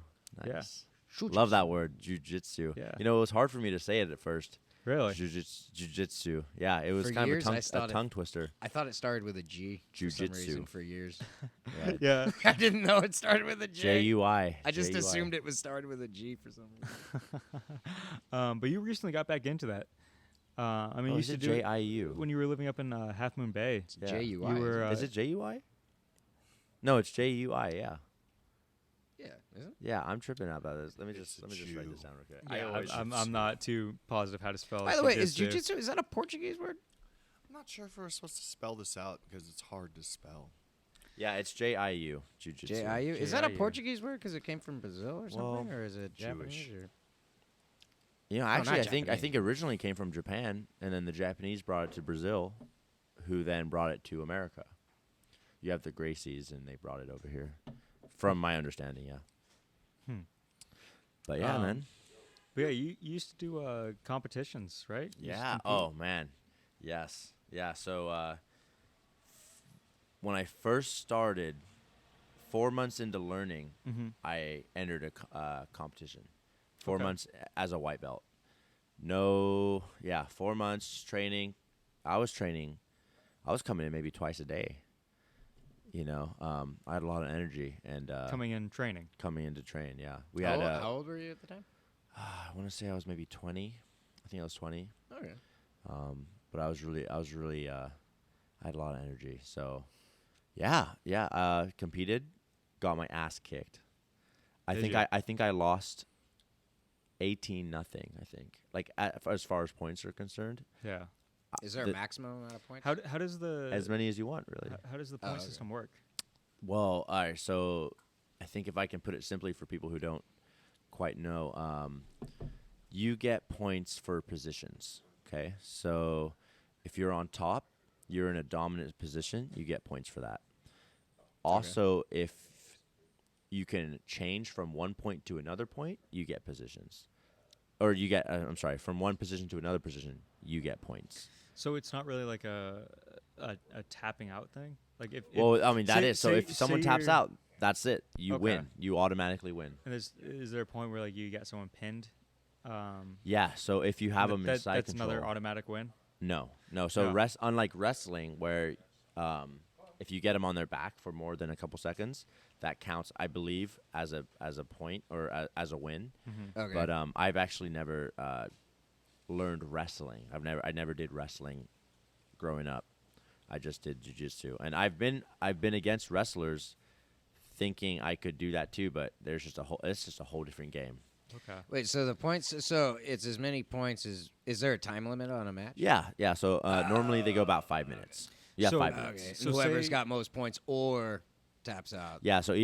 Yeah. Nice. Love that word, jiu-jitsu. Yeah. It was hard for me to say it at first. Really? Jiu-jitsu. Yeah, it was For kind years, of I a thought tongue twister. I thought it started with a G for some Jiu-jitsu. reason for years. Yeah. Yeah. I didn't know it started with a J. J-U-I. I just J-U-I. assumed it was started with a G for some reason. But you recently got back into that. I mean, Oh, you is used to it do it J-I-U? when you were living up in Half Moon Bay. Yeah. J-U-I. You were, Is it J-U-I? No, it's J-U-I, yeah. Yeah, is it? Yeah, I'm tripping out about this. Let me just write Jew. this down real quick. Yeah, I'm not too positive how to spell it. By the way, is jiu-jitsu, is that a Portuguese word? I'm not sure if we're supposed to spell this out because it's hard to spell. Yeah, it's J-I-U, jiu-jitsu. J-I-U? Is that a J-I-U. Portuguese word because it came from Brazil or something? Well, Or is it Japanese? Jewish. Or? Actually, not I think Japanese. it originally came from Japan, and then the Japanese brought it to Brazil, who then brought it to America. You have the Gracies, and they brought it over here, from my understanding. Yeah. But yeah, man. But yeah, you used to do competitions, right? You used to Yeah. compete? Oh man. Yes. Yeah. So when I first started, 4 months into learning, Mhm. I entered a competition. 4 Okay. months as a white belt. No. Yeah. 4 months training. I was training. I was coming in maybe twice a day. I had a lot of energy and coming in training. coming in to train. Yeah. We How, had. how old were you at the time? I want to say I was maybe 20. I think I was 20. Okay. But I was really, I had a lot of energy. So, yeah, competed, got my ass kicked. Did you? I think I lost 18-0. I think, like as far as points are concerned, Yeah. Is there the- a maximum amount of points? How does the as many as you want, really. how does the Oh, point okay. system work? Well, all right. So, I think if I can put it simply for people who don't quite know, you get points for positions. Okay, so if you're on top, you're in a dominant position, you get points for that. Also, if you can change from one point to another point, you get positions. Or you get, from one position to another position, you get points. So it's not really like a tapping out thing. Like if Well, I mean, that say- is. So say- if someone say taps you're- out, that's it. You Okay. win. You automatically win. and is there a point where like you get someone pinned? Yeah, so if you have them in that, side that's control. another automatic win. No. So No. unlike wrestling, where if you get them on their back for more than a couple seconds, that counts, I believe, as a point or as a win. Okay. But I've actually never learned wrestling. I never did wrestling growing up. I just did jiu-jitsu, and I've been against wrestlers, thinking I could do that too. But it's just a whole different game. Okay. Wait, so the points, so it's as many points as, is there a time limit on a match? Yeah. So normally they go about 5 minutes. Yeah, So- 5 minutes. Okay. So Whoever's say- got most points or taps out. Yeah, so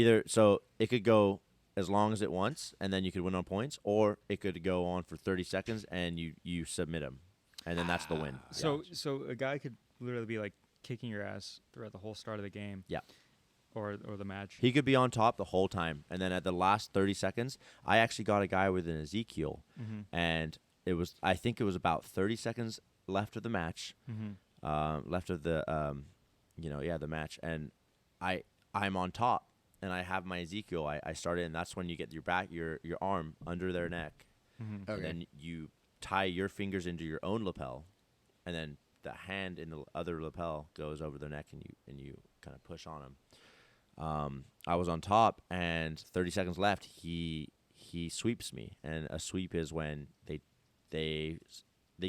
it could go as long as it wants, and then you could win on points, or it could go on for 30 seconds and you submit them, and then that's the win. So a guy could literally be like kicking your ass throughout the whole start of the game. Yeah. Or the match. He could be on top the whole time, and then at the last 30 seconds, I actually got a guy with an Ezekiel, and I think it was about 30 seconds left of the match, left of the the match, and I'm on top, and I have my Ezekiel. I started, and that's when you get your arm under their neck, Okay. and then you tie your fingers into your own lapel, and then the hand in the other lapel goes over their neck, and you kind of push on them. I was on top, and 30 seconds left. He sweeps me, and a sweep is when they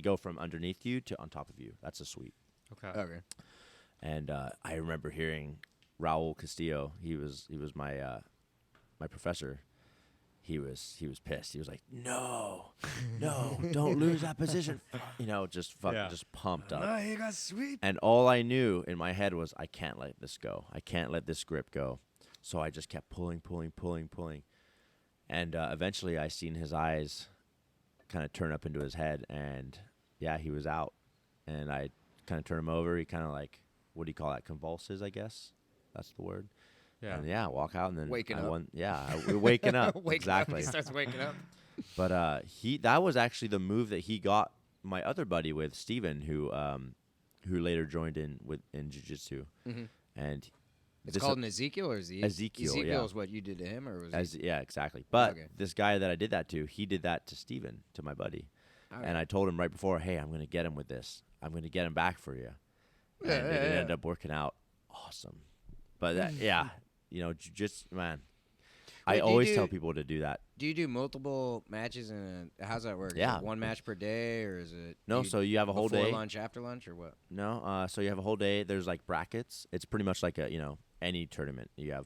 go from underneath you to on top of you. That's a sweep. Okay. And I remember hearing Raul Castillo. He was my my professor. He was pissed. He was like, no, don't lose that position. Just pumped up. No, he got sweep. And all I knew in my head was, I can't let this go. I can't let this grip go. So I just kept pulling. And eventually I seen his eyes kind of turn up into his head. And, yeah, he was out. And I kind of turned him over. He kind of like, what do you call that, convulses, I guess? That's the word. Yeah. And, walk out. And then Waking I up. won. Yeah, waking up. Exactly. He starts waking up. But that was actually the move that he got my other buddy with, Steven, who later joined in jiu-jitsu. Mm-hmm. And It's called an Ezekiel, or is he? Ezekiel, Ezekiel yeah. is what you did to him, or was he? Yeah, exactly. But Okay. this guy that I did that to, he did that to Steven, to my buddy. All And right. I told him right before, hey, I'm going to get him with this. I'm going to get him back for you. Yeah, And yeah, it yeah. ended up working out awesome. But that, jiu-jitsu, man. Wait, I do you always do- tell people to do that. Do you do multiple matches how's that work? Is Yeah. it one match per day, or is it? No, do so you have a whole before day. lunch, after lunch, or what? No, so you have a whole day. There's like brackets. It's pretty much like any tournament. You have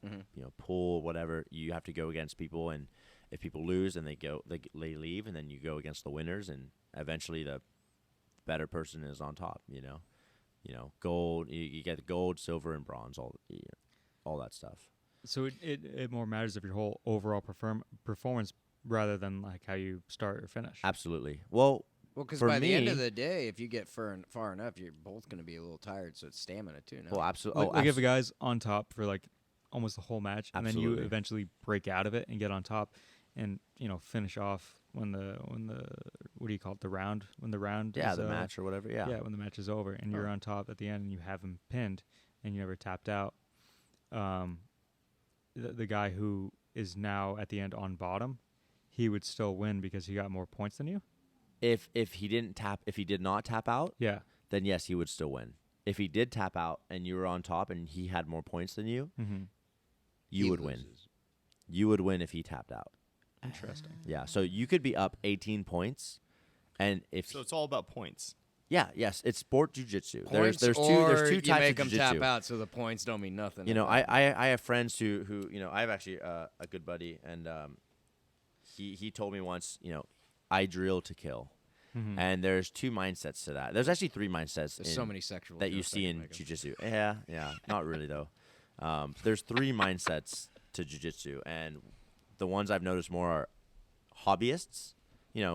pool, whatever. You have to go against people, and if people lose, and they leave, and then you go against the winners, and eventually the better person is on top. Gold. You get the gold, silver, and bronze. All that stuff. So it more matters of your whole overall performance rather than like how you start or finish. Absolutely. Well, Well, because for by the end me- of the day, if you get far enough, you're both going to be a little tired. So it's stamina too. No? well, absolutely. Like if a guy's on top for like almost the whole match, and then you Absolutely. eventually break out of it and get on top, and finish off when the what do you call it, the round, when the round yeah, is, the match or whatever. Yeah. when the match is over and you're on top at the end and you have him pinned and you never tapped out, the guy who is now at the end on bottom, he would still win because he got more points than you. If he did not tap out, Yeah. then yes, he would still win. If he did tap out and you were on top and he had more points than you, Mm-hmm. you He would win. loses. You would win if he tapped out. Interesting. Yeah, so you could be up 18 points, and if So it's all about points. yes, it's sport jiu-jitsu. Points, There's or two you types make of them jiu-jitsu. tap out, so the points don't mean nothing. I have friends who I have actually a good buddy, and he told me once, I drill to kill. Mm-hmm. And there's two mindsets to that. There's actually three mindsets There's so many sexual that you jokes I see can in make 'em. jiu-jitsu. Yeah, not really though. There's three mindsets to jiu-jitsu, and the ones I've noticed more are hobbyists.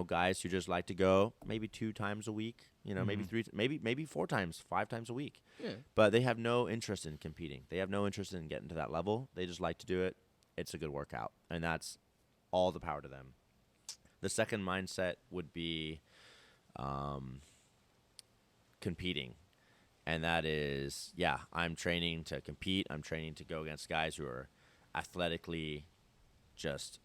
Guys who just like to go maybe 2 times a week. Maybe 3, maybe 4 times, 5 times a week. Yeah. But they have no interest in competing. They have no interest in getting to that level. They just like to do it. It's a good workout, and that's all the power to them. The second mindset would be competing, and that is, I'm training to compete. I'm training to go against guys who are athletically just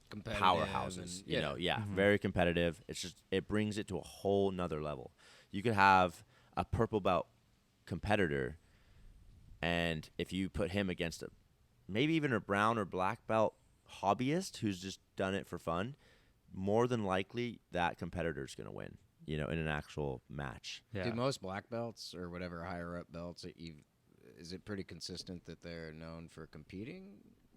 Competitive powerhouses. and, Very competitive. It's just, it brings it to a whole nother level. You could have a purple belt competitor, and if you put him against maybe even a brown or black belt hobbyist who's just done it for fun, more than likely that competitor is going to win, in an actual match. Yeah. Do most black belts or whatever higher up belts, is it pretty consistent that they're known for competing?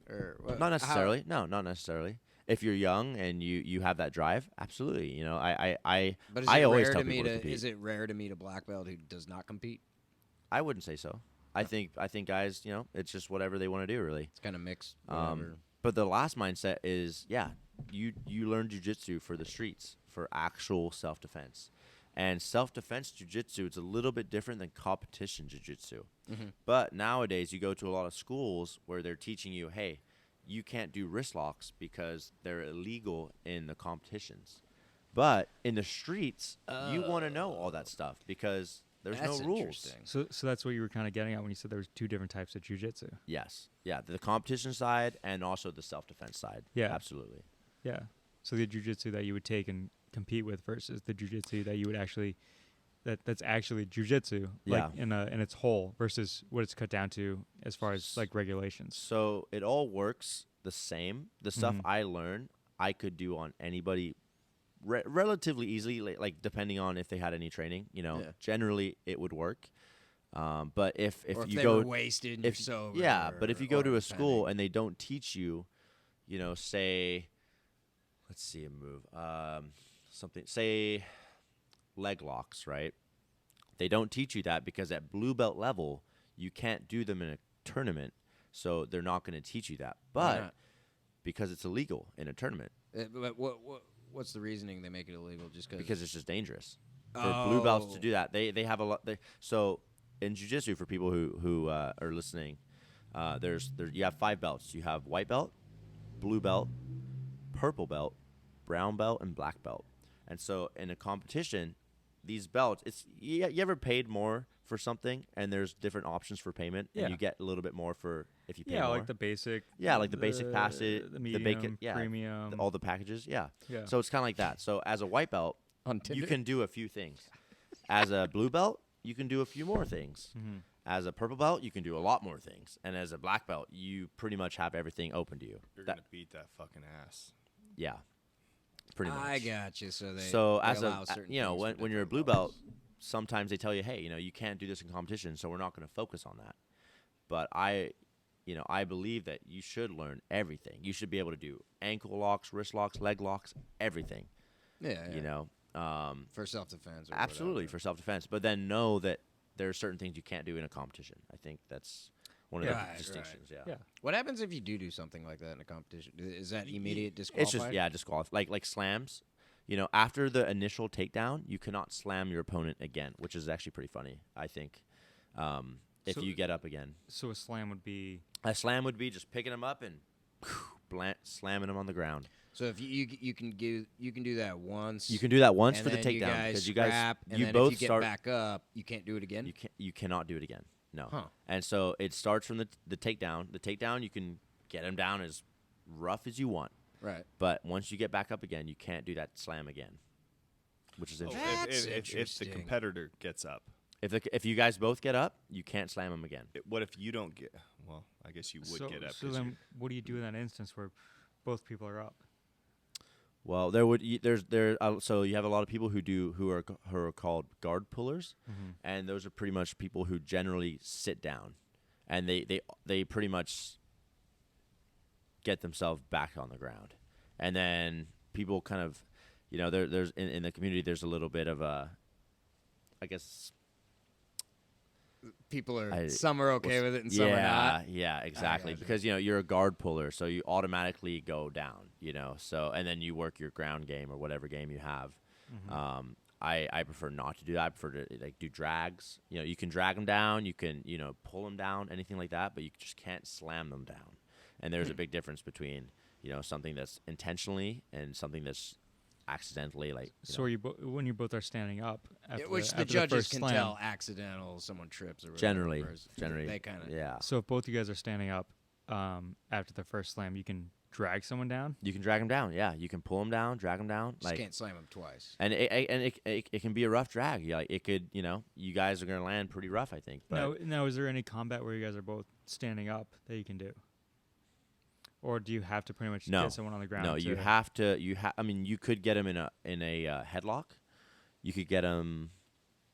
Or Not necessarily. No, not necessarily. If you're young and you have that drive, absolutely. But is I it always rare tell to meet people to compete. is it rare to meet a black belt who does not compete? I wouldn't say so. I think guys, it's just whatever they want to do, really. It's kind of mixed. Whatever. But the last mindset is, you learn jiu-jitsu for the streets, for actual self-defense. And self-defense jiu-jitsu, it's a little bit different than competition jiu-jitsu. Mm-hmm. But nowadays, you go to a lot of schools where they're teaching you, hey, you can't do wrist locks because they're illegal in the competitions. But in the streets, you want to know all that stuff because there's That's no rules. interesting. So that's what you were kind of getting at when you said there was 2 different types of jiu-jitsu. Yes. Yeah, the competition side and also the self-defense side. Yeah. Absolutely. Yeah. So the jiu-jitsu that you would take and compete with versus the jiu-jitsu that you would actually that's actually jujitsu, like Yeah. in its whole, versus what it's cut down to as far as like regulations. So it all works the same. The stuff Mhm. I learned, I could do on anybody relatively easily, like depending on if they had any training. Yeah. Generally it would work. But if or if you they go were wasted and you're sober. yeah, but if you go or to a school depending. and they don't teach you, say, let's see a move, something, say leg locks, right? They don't teach you that because at blue belt level, you can't do them in a tournament, so they're not going to teach you that. Why But not? because it's illegal in a tournament, But what's the reasoning they make it illegal? Just because it's just dangerous for blue belts to do that. They have a lot. So in jiu-jitsu, for people who are listening, you have 5 belts. You have white belt, blue belt, purple belt, brown belt, and black belt. And so in a competition, these belts, you ever paid more for something and there's different options for payment Yeah. and you get a little bit more for if you pay Yeah, more? like the basic. Like the basic passage, the medium, premium. all the packages, yeah. Yeah. So it's kind of like that. So as a white belt, on you Tinder. can do a few things. As a blue belt, you can do a few more things. Mm-hmm. As a purple belt, you can do a lot more things. And as a black belt, you pretty much have everything open to you. You're That- gonna beat that fucking ass. yeah. Pretty much. I got you. So they As allow a certain you know things for when you're a different blue belts. belt, sometimes they tell you, hey, you can't do this in competition, so we're not going to focus on that. But I believe that you should learn everything. You should be able to do ankle locks, wrist locks, leg locks, everything. Yeah. For self defense. Absolutely for self defense. But then know that there are certain things you can't do in a competition. I think that's one of the Right, distinctions. Yeah. Yeah. What happens if you do something like that in a competition? Is that immediate It's disqualified? just disqualified. Like slams. After the initial takedown, you cannot slam your opponent again, which is actually pretty funny, I think. If So- you get up again, So a slam would be. a slam would be just picking him up and slamming him on the ground. So if you can do that once. You can do that once and for the then you takedown guys because you guys scrap, and you then both if you get start. back up, you can't do it again. You cannot do it again. No. Huh. And so it starts from the takedown. The takedown, you can get him down as rough as you want, Right. but once you get back up again, you can't do that slam again, which is Oh, interesting. That's if the interesting. competitor gets up, If you guys both get up, you can't slam him again. what if you don't get? Well, I guess you would so, get up. So 'cause then, you're- what do you do in that instance where both people are up? Well, so you have a lot of people who are called guard pullers, Mm-hmm. and those are pretty much people who generally sit down, and they pretty much get themselves back on the ground, and then people kind of, there's in the community there's a little bit of a, I guess. People are some are okay with it and some yeah, are not. Yeah, exactly. gotcha. Because you're a guard puller, so you automatically go down. So and then you work your ground game or whatever game you have. Mm-hmm. I prefer not to do that. I prefer to do drags. You can drag them down, you can pull them down, anything like that, but you just can't slam them down. And there's a big difference between something that's intentionally and something that's accidentally So are you when you both are standing up, after Which the after judges first can slam, tell accidental, someone trips or whatever. generally whereas generally they kind of yeah. So if both you guys are standing up after the first slam, you can drag someone down. You can drag them down. Yeah, you can pull them down, drag them down. just can't slam them twice. And it can be a rough drag. Yeah, it could. You guys are gonna land pretty rough, I think. But Now, is there any combat where you guys are both standing up that you can do, or do you have to pretty much No. get someone on the ground? no, you have to. I mean, you could get them in a headlock. You could get them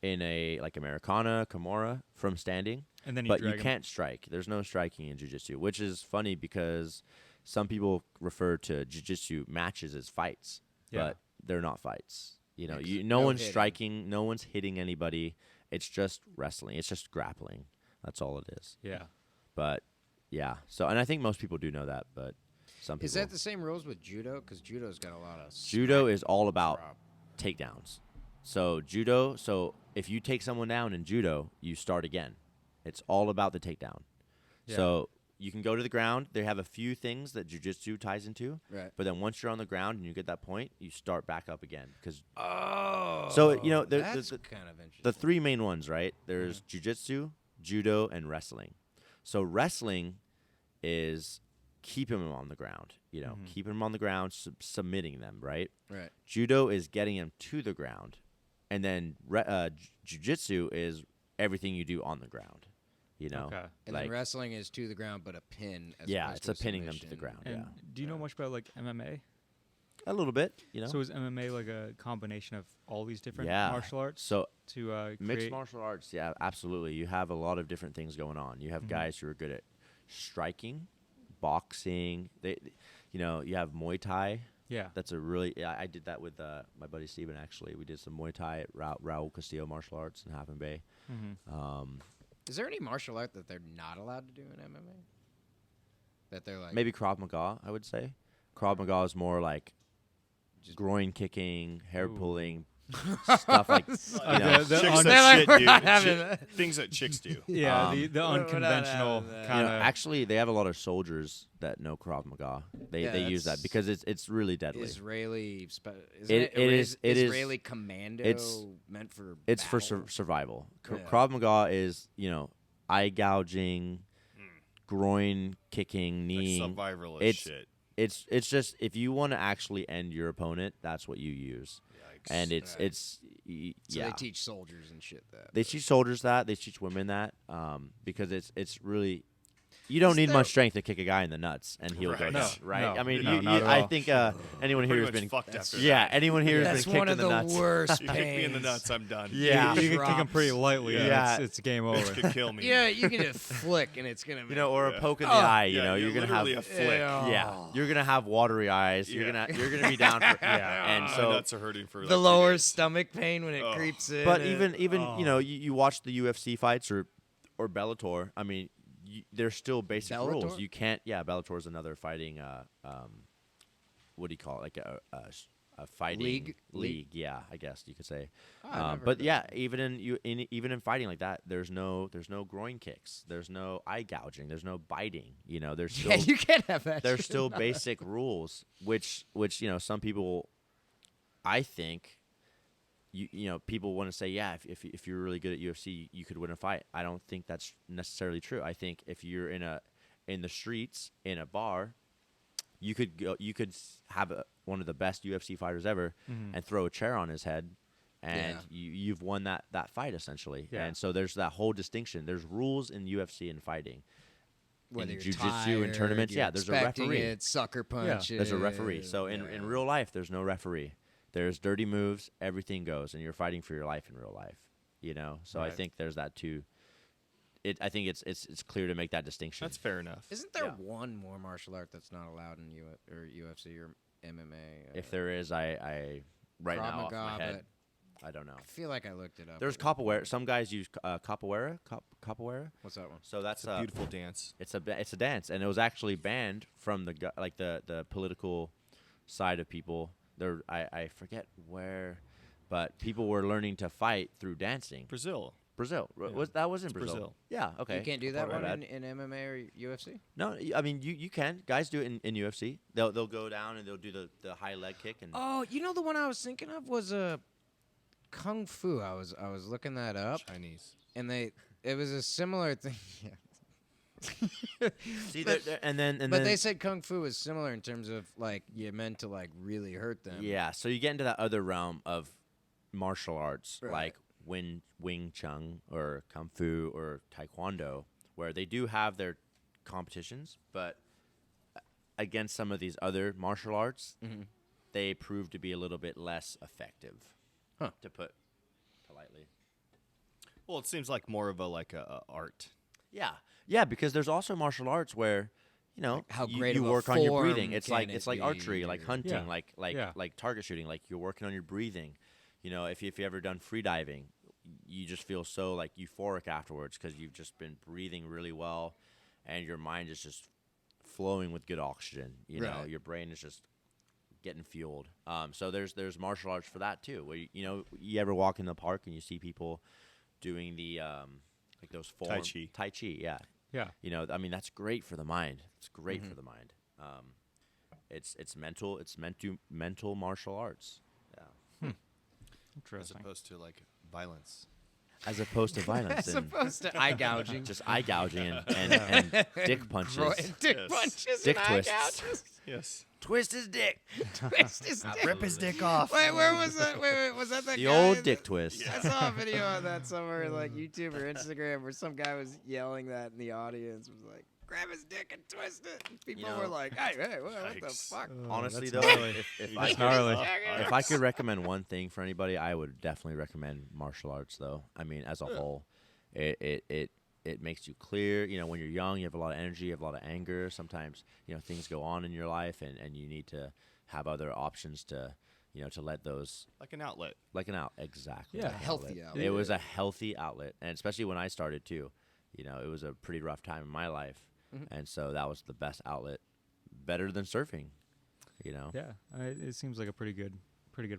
in a Americana, Kimura from standing. and then you But drag you 'em. can't strike. There's no striking in jiu-jitsu, which is funny because some people refer to jiu-jitsu matches as fights, Yeah. but they're not fights. No no one's hitting. striking, no one's hitting anybody. It's just wrestling. It's just grappling. That's all it is. Yeah. But yeah, so and I think most people do know that, but some people. Is that the same rules with judo? Because judo's got a lot of Judo is all about drop. takedowns. So judo. So if you take someone down in judo, you start again. It's all about the takedown. Yeah. So you can go to the ground. They have a few things that jiu-jitsu ties into, Right. but then once you're on the ground and you get that point, you start back up again. Because Oh. So, that's kind of interesting. the three main ones, right? There's jiu-jitsu, judo, and wrestling. So wrestling is keeping them on the ground. Keeping them on the ground, submitting them, right? right. Judo is getting them to the ground, and then jiu-jitsu is everything you do on the ground. You know, Okay. And like then wrestling is to the ground, but a pin. As yeah, opposed it's to a pinning them to the submission. ground. And Yeah, do you know much about like MMA? a little bit. You know, So is MMA like a combination of all these different yeah. martial arts So to mixed create? martial arts, yeah, absolutely. You have a lot of different things going on. You have Mhm. guys who are good at striking, boxing. You know, you have Muay Thai. Yeah. That's a really. I did that with my buddy Steven, actually. We did some Muay Thai at Raul Castillo Martial Arts in Half Bay. Mm-hmm. Is there any martial art that they're not allowed to do in MMA? That they're like Maybe Krav Maga, I would say. Krav Maga is more like Just- groin kicking, hair Ooh. pulling, stuff like you know. the Chicks un- that They're shit, like, dude. we're not having that. Things that chicks do. Yeah, Um, the we're not unconventional having that. You kind know, of. actually, they have a lot of soldiers that know Krav Maga. They Yeah, use that that's because it's really deadly. Israeli. It is Israeli commando it's- meant for. It's for battle? survival. Yeah. Krav Maga is, you know, eye gouging, groin kicking, Like kneeing. survivalist it's- shit. It's just if you want to actually end your opponent, that's what you use. Yikes. And it's Right. So yeah. they teach soldiers and shit that. They teach soldiers that. They teach women that because it's really. You don't Is need there- much strength to kick a guy in the nuts, and he'll go Right. down, No, right? no, I mean, no, you, not at I all. think anyone here Pretty has much been fucked after yeah, that. anyone here That's has been one kicked of in the the nuts. worst You kick me in the pains. nuts, I'm done. Yeah. you can kick Drops. them pretty lightly. Yeah. And it's game This over. could kill me. Yeah, you can just flick and it's gonna. You know, or a Yeah. poke in the Oh. eye. You Yeah, know, you're you're gonna have literally a flick. yeah, you're gonna have watery eyes. You're Yeah. gonna be down for Yeah. and My so. nuts are hurting for like the 2 lower days. stomach pain when it Oh. creeps in. But and- even Oh. you know you watch the UFC fights or Bellator. I mean, there's still basic rules. Bellator? You can't. Yeah, Bellator is another fighting. What do you call it? Like a fighting League? Yeah, I guess you could say. Oh, I've never But heard yeah, even in fighting like that, there's no groin kicks. There's no eye gouging. There's no biting. You know, there's still yeah, you can't have that. there's shit. still basic rules, which you know some people, I think, you know people want to say yeah if you're really good at UFC you could win a fight. I don't think that's necessarily true. I think if you're in the streets in a bar, you could have one of the best UFC fighters ever and throw a chair on his head. And Yeah. you've won that fight essentially. Yeah. And so there's that whole distinction. There's rules in UFC and fighting. Whether in you're jiu-jitsu and tired, tournaments, you're yeah, there's a expecting referee. It, sucker punch. There's a referee. So in real life, there's no referee. There's dirty moves. Everything goes, and you're fighting for your life in real life. You know. So I Right. think there's that too. I think it's clear to make that distinction. That's fair enough. Isn't there Yeah. one more martial art that's not allowed in UFC or MMA? If there is, I right Krav now off Maga, my head, I don't know. I feel like I looked it up. There's at one capoeira. point. Some guys use capoeira. Capoeira. What's that one? So that's It's a beautiful dance. It's a dance, and it was actually banned from the political side of people. There, I forget where, but people were learning to fight through dancing. Brazil. Brazil. Yeah. That was in It's Brazil. Brazil. Yeah. Okay. You can't do that My one bad. in MMA or UFC? No, I mean you can. Guys do it in UFC. They'll go down and they'll do the high leg kick and. Oh, you know the one I was thinking of was Kung Fu. I was looking that up, Chinese. and it was a similar thing. See, but- and then But they said Kung Fu was similar in terms of like you meant to like really hurt them. yeah. So you get into that other realm of martial arts Right. like Wing Chun or Kung Fu or Taekwondo, where they do have their competitions, but against some of these other martial arts, Mhm. they prove to be a little bit less effective. Huh. To put politely. Well, it seems like more of a art. Yeah, because there's also martial arts where, you know, Like how you, great you of a work on your form breathing. It's can like it it's like archery, like be? hunting, Yeah. like target shooting. Like you're working on your breathing. You know, if you ever done free diving, you just feel so like euphoric afterwards because you've just been breathing really well, and your mind is just flowing with good oxygen. You know, Right. your brain is just getting fueled. So there's martial arts for that too. Where you ever walk in the park and you see people doing the like those Tai Chi. Tai Chi, yeah. Yeah. You know, I mean, that's great for the mind. It's great for the mind. It's mental martial arts. Yeah. As Interesting. opposed to like violence. As opposed to violence As and opposed to eye gouging. just eye gouging and dick punches. Dick Yes. punches Dick and eye twists. gouges. Yes. Twist his dick. Rip his dick off. Wait, where was that? Wait, was that The guy old that- dick twist. I saw a video of that somewhere, like YouTube or Instagram, where some guy was yelling that, and the audience was like, "Grab his dick and twist it." And people know- were like, "Hey, what the Yikes. fuck?" Honestly, that's though, gnarly. if That's gnarly. if I could recommend one thing for anybody, I would definitely recommend martial arts. Though, I mean, as a whole, it makes you clear. You know, when you're young, you have a lot of energy, you have a lot of anger. Sometimes, you know, things go on in your life, and you need to have other options to, you know, to let those Like an outlet. like an out. Exactly. Yeah. like an Healthy outlet. It was a healthy outlet, and especially when I started too. You know, it was a pretty rough time in my life, and so that was the best outlet, better than surfing. You know. Yeah, it seems like a pretty good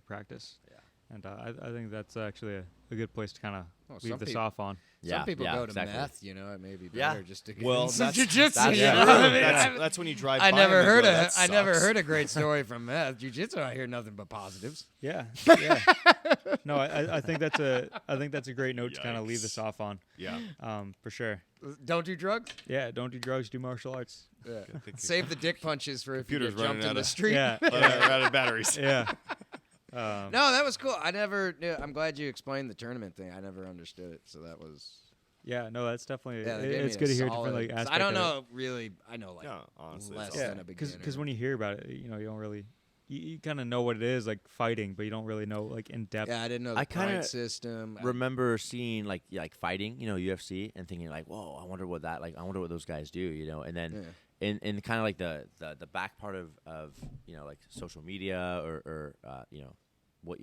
practice. Yeah. And I think that's actually a good place to kind of Well, leave some this peop- off on. Yeah, Some people yeah, go to exactly. meth, you know. It may be Yeah. better just to get Well, some that's- jujitsu. that's You know true. what I mean? That's when you drive I by never and you heard go, a "That I never sucks." heard a great story from meth. Jiu-jitsu, I hear nothing but positives. Yeah, yeah. No, I think that's a great note to kind of leave this Yikes. off on. Yeah. For sure. Don't do drugs. Yeah, don't do drugs, do martial arts. Yeah. Save the dick punches for if you Computer's get jumped running in the out of- street. Yeah, We're out of batteries. yeah. No, that was cool. I never knew. I'm glad you explained the tournament thing. I never understood it, so that was. Yeah, no, that's definitely. Yeah, they gave It's me good a to hear solid- different like 'cause aspects. I don't know really. I know like No, honestly. less it's Yeah, than a beginner. because when you hear about it, you know, you don't really. You kind of know what it is, like fighting, but you don't really know like in depth. yeah, I didn't know the I kinda point system. Remember seeing like fighting, you know, UFC, and thinking like, whoa, I wonder what those guys do, you know, and then in kind of like the back part of you know, like social media or you know,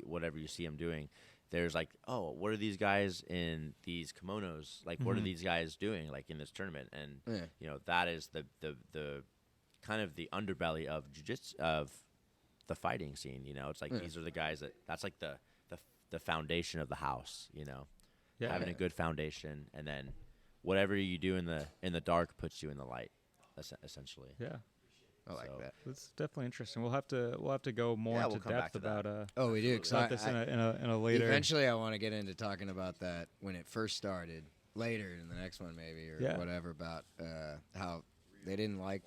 whatever you see them doing, there's like, oh, what are these guys in these kimonos, like what are these guys doing like in this tournament? And you know, that is the kind of the underbelly of jiu-jitsu, of the fighting scene. You know, it's like these are the guys that's like the foundation of the house, you know. Yeah. Having a good foundation, and then whatever you do in the dark puts you in the light, essentially. Yeah, I like So- that. that's definitely interesting. We'll have to go more Yeah, into we'll come back depth to that. about Oh, we do. 'Cause about this in a later. Eventually, I want to get into talking about that when it first started. Later in the next one, maybe or Yeah. whatever about how they didn't like.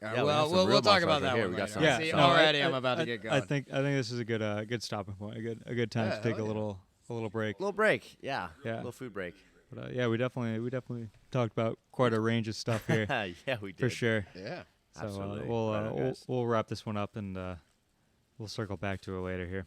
Yeah, we have well, some we'll real talk martial about arts that right here. one We got later. some- Yeah, See, some- no, already I- I'm about to I- get going. I think this is a good stopping point. A good time Yeah, to take a hell yeah. little break. Little break, yeah. Yeah. Little food break. But yeah, we definitely talked about quite a range of stuff here Yeah, we did. for sure. yeah. So Absolutely. we'll Right on, guys. we'll wrap this one up and we'll circle back to it later here.